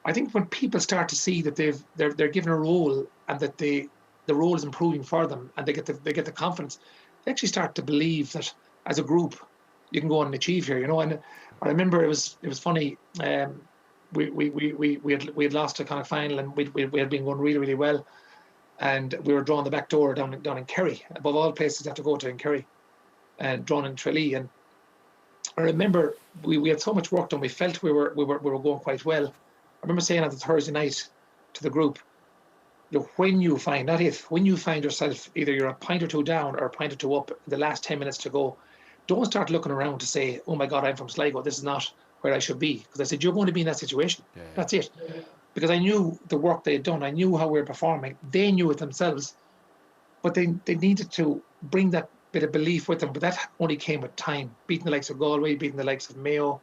I think when people start to see that they're given a role and that the role is improving for them, and they get the confidence, they actually start to believe that as a group you can go on and achieve here, you know. And I remember it was funny. We had lost a kind of final, and we had been going really, really well, and we were drawing the back door down in Kerry, above all places you have to go to in Kerry, and drawn in Tralee. And I remember we had so much work done. We felt we were going quite well. I remember saying on the Thursday night to the group, you know, when you find yourself either you're a point or two down or a point or two up, the last 10 minutes to go, don't start looking around to say, oh my God, I'm from Sligo, this is not where I should be. Because I said, you're going to be in that situation. Yeah. That's it. Yeah. Because I knew the work they had done. I knew how we were performing. They knew it themselves. But they needed to bring that bit of belief with them. But that only came with time. Beating the likes of Galway, beating the likes of Mayo,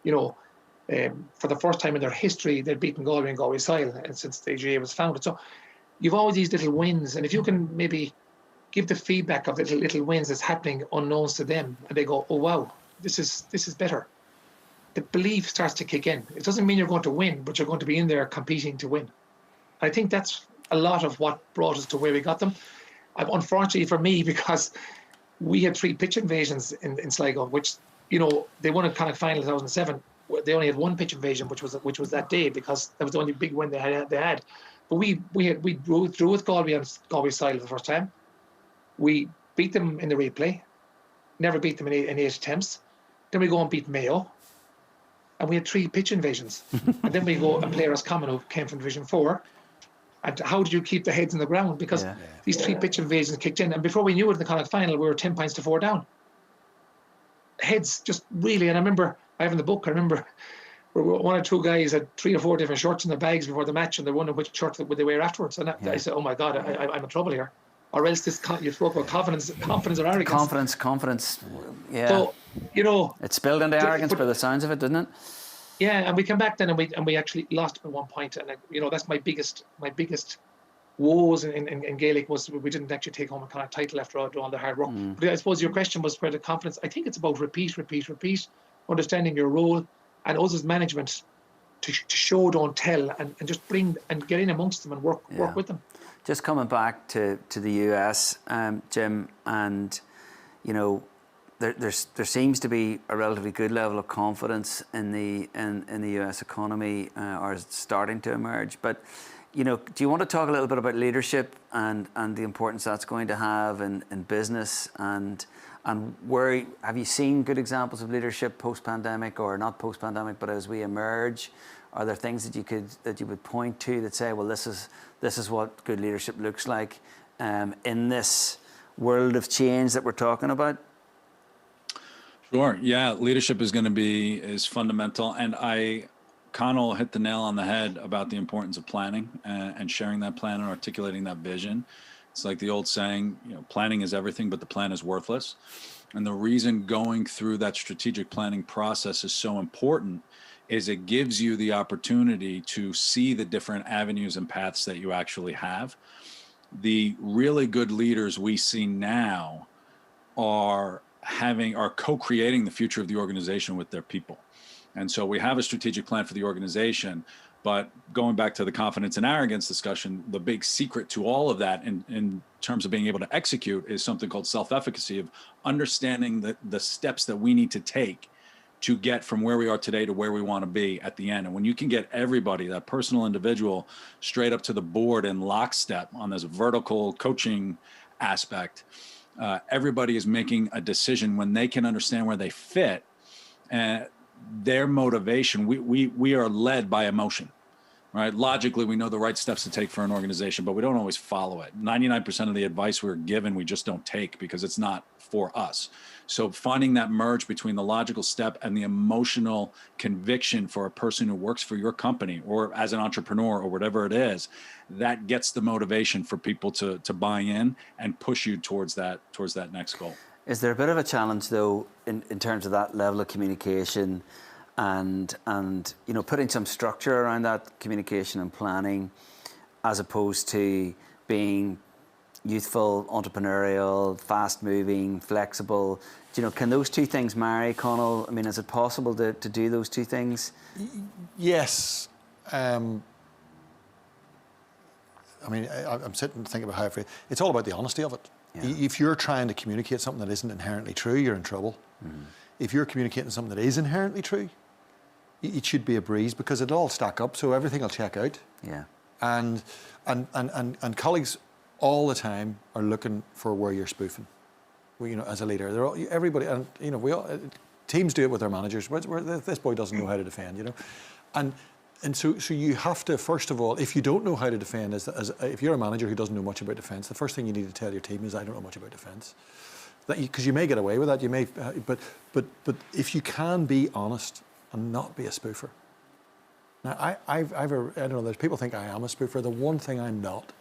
you know, for the first time in their history, they'd beaten Galway and Galway Soil, and since the AGA was founded. So you've always these little wins, and if you can maybe give the feedback of the little wins that's happening unknowns to them, and they go, oh wow, this is better. The belief starts to kick in. It doesn't mean you're going to win, but you're going to be in there competing to win. I think that's a lot of what brought us to where we got them. Unfortunately for me, because we had 3 pitch invasions in Sligo, which, you know, they won a kind of final in 2007. They only had 1 pitch invasion, which was that day, because that was the only big win they had. But we drew with Galway and Galway Soil the first time. We beat them in the replay, never beat them in 8 attempts. Then we go and beat Mayo, and we had 3 pitch invasions. And then we go and play Roscommon, who came from Division 4. And how did you keep the heads in the ground? Because these 3 pitch invasions kicked in, and before we knew it, in the Connacht final, we were 10 points to 4 down. Heads just really, and I remember, I have in the book, I remember 1 or 2 guys had 3 or 4 different shirts in their bags before the match, and they're wondering which shirt would they wear afterwards. And I said, oh my God, I'm in trouble here. Or else you spoke about confidence or arrogance. Confidence, yeah. So, you know, it's spilled into arrogance by the sounds of it, doesn't it? Yeah, and we came back then, and we actually lost at 1 point, and you know, that's my biggest woes in Gaelic was we didn't actually take home a kind of title after all the hard work. But I suppose your question was where the confidence. I think it's about repeat, understanding your role, and us as management to show, don't tell, and just bring and get in amongst them and work with them. Just coming back to the US, Jim, and you know, there seems to be a relatively good level of confidence in the US economy, or is starting to emerge. But you know, do you want to talk a little bit about leadership and the importance that's going to have in business, and where have you seen good examples of leadership post-pandemic, or not post-pandemic, but as we emerge? Are there things that you would point to that say, well, this is what good leadership looks like in this world of change that we're talking about? Sure. Yeah, leadership is fundamental, and Connell hit the nail on the head about the importance of planning and sharing that plan and articulating that vision. It's like the old saying, you know, planning is everything, but the plan is worthless. And the reason going through that strategic planning process is so important is it gives you the opportunity to see the different avenues and paths that you actually have. The really good leaders we see now are co-creating the future of the organization with their people. And so we have a strategic plan for the organization, but going back to the confidence and arrogance discussion, the big secret to all of that in terms of being able to execute is something called self-efficacy, of understanding the steps that we need to take to get from where we are today to where we want to be at the end. And when you can get everybody, that personal individual, straight up to the board in lockstep on this vertical coaching aspect, everybody is making a decision when they can understand where they fit. Their motivation, we are led by emotion, right? Logically, we know the right steps to take for an organization, but we don't always follow it. 99% of the advice we're given, we just don't take because it's not for us. So finding that merge between the logical step and the emotional conviction for a person who works for your company or as an entrepreneur or whatever it is, that gets the motivation for people to buy in and push you towards that next goal. Is there a bit of a challenge though in terms of that level of communication and you know, putting some structure around that communication and planning, as opposed to being youthful, entrepreneurial, fast-moving, flexible. Can those two things marry, Conal? I mean, is it possible to do those two things? Yes. I mean, I'm sitting and thinking about how I feel. It's all about the honesty of it. Yeah. If you're trying to communicate something that isn't inherently true, you're in trouble. Mm. If you're communicating something that is inherently true, it should be a breeze because it'll all stack up, so everything will check out. Yeah. And colleagues all the time are looking for where you're spoofing. Well, as a leader, everybody, and we all, teams do it with their managers. This boy doesn't know how to defend, and so you have to, first of all, if you don't know how to defend, if you're a manager who doesn't know much about defence, the first thing you need to tell your team is, I don't know much about defence, because you may get away with that, but if you can be honest and not be a spoofer. Now, I don't know, there's people think I am a spoofer. The one thing I'm not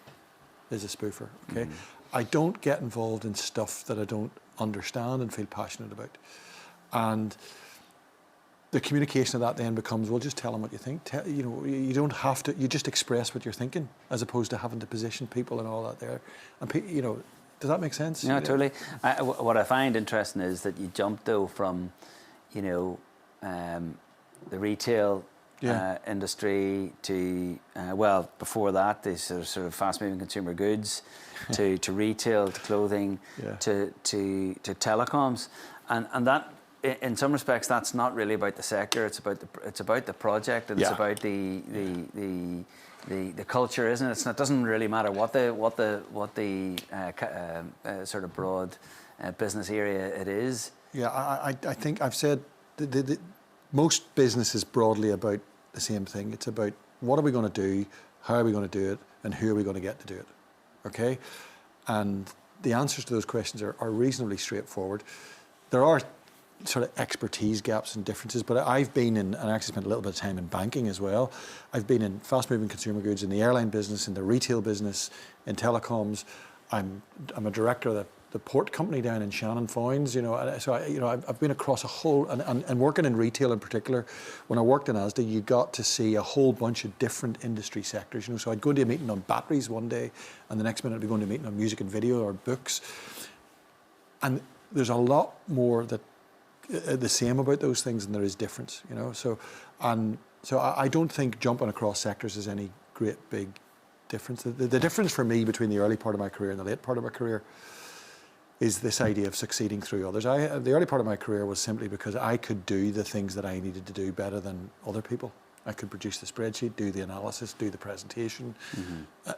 is a spoofer, okay? I don't get involved in stuff that I don't understand and feel passionate about. And the communication of that then becomes, well, just tell them what you think. You don't have to, you just express what you're thinking, as opposed to having to position people and all that there. And, does that make sense? Yeah, totally. What I find interesting is that you jumped, though, from, the retail industry to, before that, the sort of fast-moving consumer goods, to retail, to clothing, to telecoms, and that, in some respects, that's not really about the sector. It's about the project, and it's about the culture, isn't it? It doesn't really matter what the sort of broad business area it is. Yeah, I think I've said most business is broadly about the same thing. It's about what are we going to do, how are we going to do it, and who are we going to get to do it. Okay, and the answers to those questions are reasonably straightforward. There are sort of expertise gaps and differences, but I've been in, and I actually spent a little bit of time in banking as well. I've been in fast-moving consumer goods, in the airline business, in the retail business, in telecoms. I'm a director of the port company down in Shannon Foynes, so I've been across a whole, and working in retail in particular. When I worked in Asda, you got to see a whole bunch of different industry sectors, so I'd go to a meeting on batteries one day, and the next minute I'd be going to a meeting on music and video or books. And there's a lot more that the same about those things than there is difference, So I don't think jumping across sectors is any great big difference. The difference for me between the early part of my career and the late part of my career is this idea of succeeding through others. The early part of my career was simply because I could do the things that I needed to do better than other people. I could produce the spreadsheet, do the analysis, do the presentation.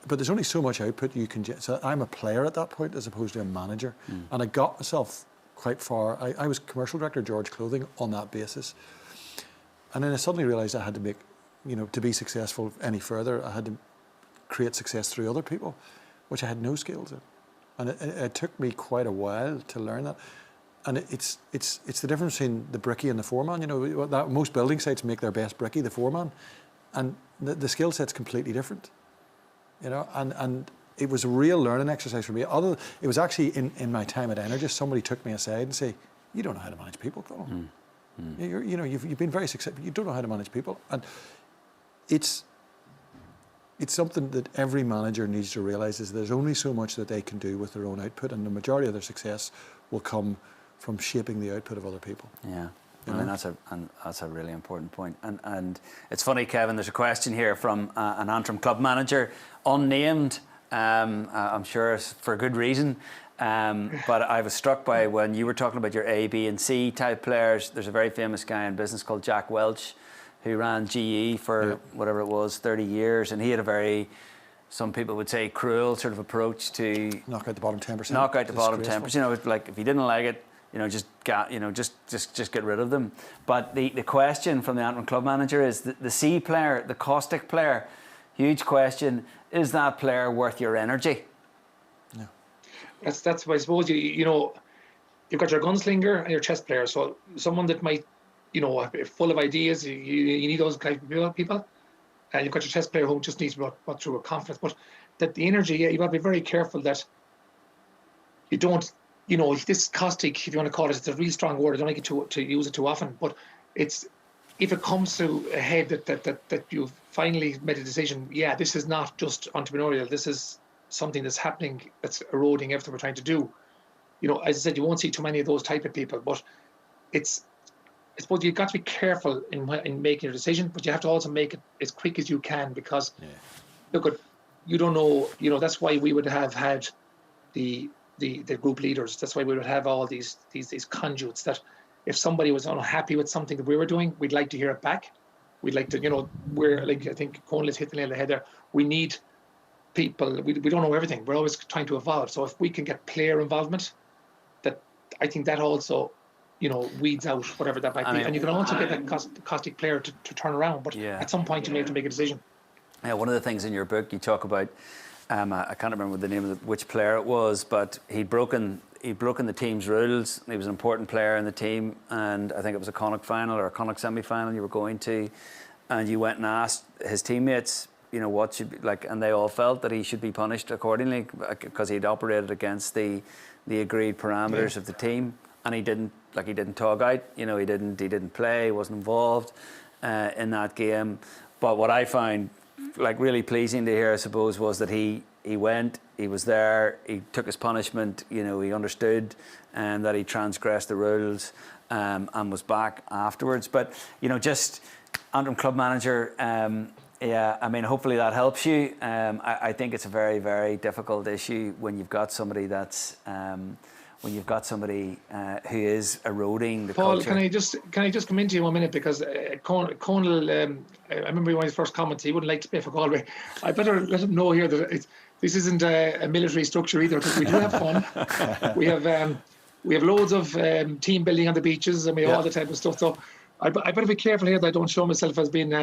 But there's only so much output you can get. So I'm a player at that point as opposed to a manager. And I got myself quite far. I was commercial director of George Clothing on that basis. And then I suddenly realised I had to make, to be successful any further, I had to create success through other people, which I had no skills in. And it took me quite a while to learn that. And it's the difference between the brickie and the foreman. That most building sites make their best brickie the foreman. And the skill set's completely different. And it was a real learning exercise for me. It was actually in my time at Energist, somebody took me aside and say, you don't know how to manage people, Conal. You've been very successful, you don't know how to manage people. And it's something that every manager needs to realise is there's only so much that they can do with their own output, and the majority of their success will come from shaping the output of other people. Yeah. I mean, that's a really important point. And it's funny, Kevin, there's a question here from an Antrim club manager, unnamed, I'm sure it's for good reason. But I was struck by when you were talking about your A, B and C type players, there's a very famous guy in business called Jack Welch who ran GE for whatever it was, 30 years. And he had a very, some people would say, cruel sort of approach to... knock out the bottom 10%. Knock out the bottom 10%. Like if you didn't like it, just get rid of them. But the question from the Antrim club manager is the C player, the caustic player, huge question, is that player worth your energy? Yeah. That's I suppose you've got your gunslinger and your chess player. So someone that might, full of ideas, you need those type of people. And you've got your chess player who just needs to go through with confidence. But that the energy, you've got to be very careful that you don't, this caustic, if you want to call it, it's a really strong word. I don't like to use it too often. But it's, if it comes to a head that you've finally made a decision, this is not just entrepreneurial, this is something that's happening, that's eroding everything we're trying to do. You know, as I said, you won't see too many of those type of people, but I suppose you've got to be careful in making a decision, but you have to also make it as quick as you can, because look, you don't know, you know, that's why we would have had the group leaders. That's why we would have all these conduits, that if somebody was unhappy with something that we were doing, we'd like to hear it back. We'd like to, you know, we're like, I think Conal hit the nail on the head there. We need people, we don't know everything. We're always trying to evolve. So if we can get player involvement, that I think that also, you know, weeds out whatever that might be. And you can also get that caustic player to turn around. But at some point, you may have to make a decision. Yeah, one of the things in your book you talk about, I can't remember the name of which player it was, but he'd broken the team's rules. He was an important player in the team, and I think it was a Connacht final or a Connacht semi-final you were going to, and you went and asked his teammates, you know, what should be like, and they all felt that he should be punished accordingly because he'd operated against the agreed parameters of the team, and he didn't tug out. You know, he didn't play, he wasn't involved in that game. But what I found like really pleasing to hear, I suppose, was that he went, he was there, he took his punishment, you know, he understood that he transgressed the rules and was back afterwards. But, you know, just Antrim club manager, yeah, I mean, hopefully that helps you. I think it's a very, very difficult issue when you've got somebody that's who is eroding the Paul, culture. can I just come into you 1 minute, because Conal, I remember one of his first comments, he wouldn't like to play for Galway. I better let him know here that this isn't a military structure either, because we do have fun. we have loads of team building on the beaches, and we have all the type of stuff. So I better be careful here that I don't show myself as being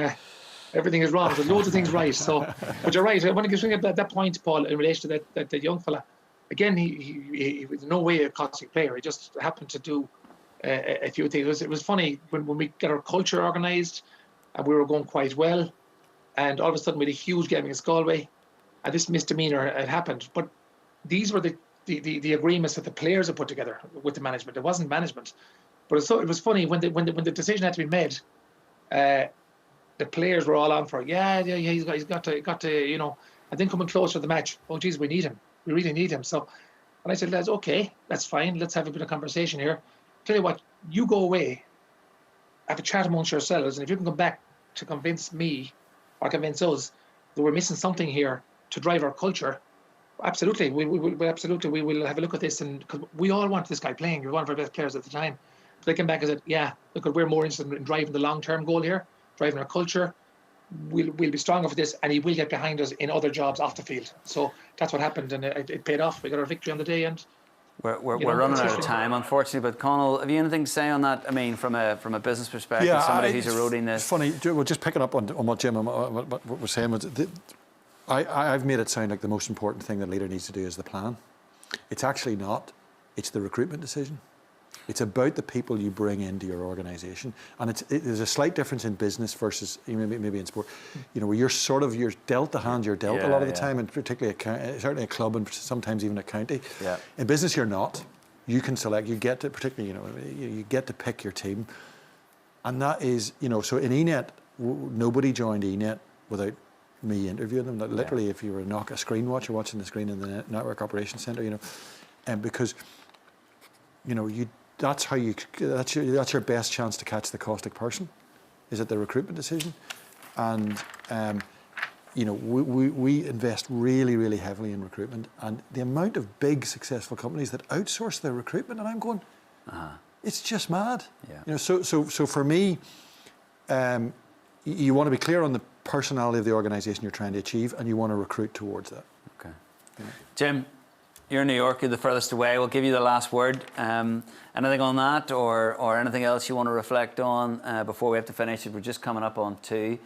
everything is wrong. There's loads of things right. So, but you're right. I want to bring up that point, Paul, in relation to that young fella. Again, he was in no way a caustic player. He just happened to do a few things. It was funny when we got our culture organised and we were going quite well, and all of a sudden we had a huge game against Galway, and this misdemeanour had happened. But these were the agreements that the players had put together with the management. It wasn't management. But it was funny when the decision had to be made. The players were all on for he's got to you know, and then coming closer to the match, oh geez, we need him. We really need him. So, and I said, lads, okay, that's fine. Let's have a bit of conversation here. Tell you what, you go away, have a chat amongst yourselves, and if you can come back to convince me or convince us that we're missing something here to drive our culture, absolutely, we will have a look at this, and because we all want this guy playing. We were one of our best players at the time. They came back and said, yeah, look, we're more interested in driving the long-term goal here, driving our culture. We'll be stronger for this, and he will get behind us in other jobs off the field. So that's what happened, and it paid off. We got our victory on the day, and we're running out of time, unfortunately. But Conal, have you anything to say on that? I mean, from a business perspective, somebody who's eroding this. It's funny. Well, just picking up on what Jim and what we're saying was, I've made it sound like the most important thing that a leader needs to do is the plan. It's actually not. It's the recruitment decision. It's about the people you bring into your organisation, and there's a slight difference in business versus maybe in sport. You know, where you're dealt the hand you're dealt a lot of the time, and particularly certainly a club and sometimes even a county. Yeah. In business, you're not. You can select. You get to particularly. You get to pick your team, and that is So in ENET, nobody joined ENET without me interviewing them. Like, literally, if you were a screen watcher watching the screen in the network operations centre, and because that's your best chance to catch the caustic person, is at the recruitment decision. And we invest really, really heavily in recruitment, and the amount of big successful companies that outsource their recruitment, and I'm going, it's just mad. Yeah. So for me, you want to be clear on the personality of the organisation you're trying to achieve, and you want to recruit towards that. Okay. Jim, you're in New York, you're the furthest away. We'll give you the last word. Anything on that, or anything else you want to reflect on before we have to finish? We're just coming up on 2.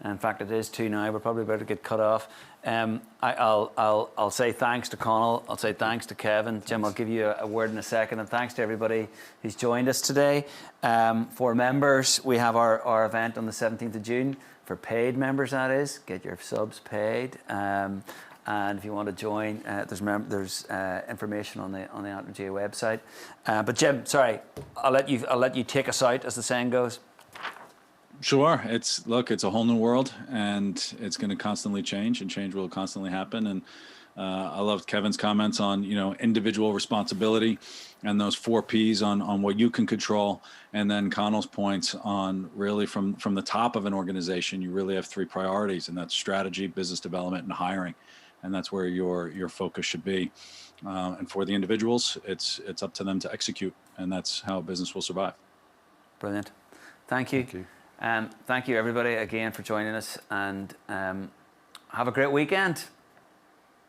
In fact, it is 2 now. We're probably about to get cut off. I'll say thanks to Conal. I'll say thanks to Kevin. Jim, I'll give you a word in a second. And thanks to everybody who's joined us today. For members, we have our event on the 17th of June. For paid members, that is. Get your subs paid. And if you want to join, there's information on the Antrim GA website. But Jim, sorry, I'll let you take us out, as the saying goes. Sure. It's a whole new world, and it's going to constantly change, and change will constantly happen. And I loved Kevin's comments on, individual responsibility and those 4 Ps on what you can control. And then Connell's points on really from the top of an organization, you really have 3 priorities, and that's strategy, business development, and hiring. And that's where your focus should be. And for the individuals, it's up to them to execute, and that's how a business will survive. Brilliant. Thank you. Thank you. Thank you, everybody, again for joining us, and have a great weekend.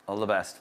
All the best.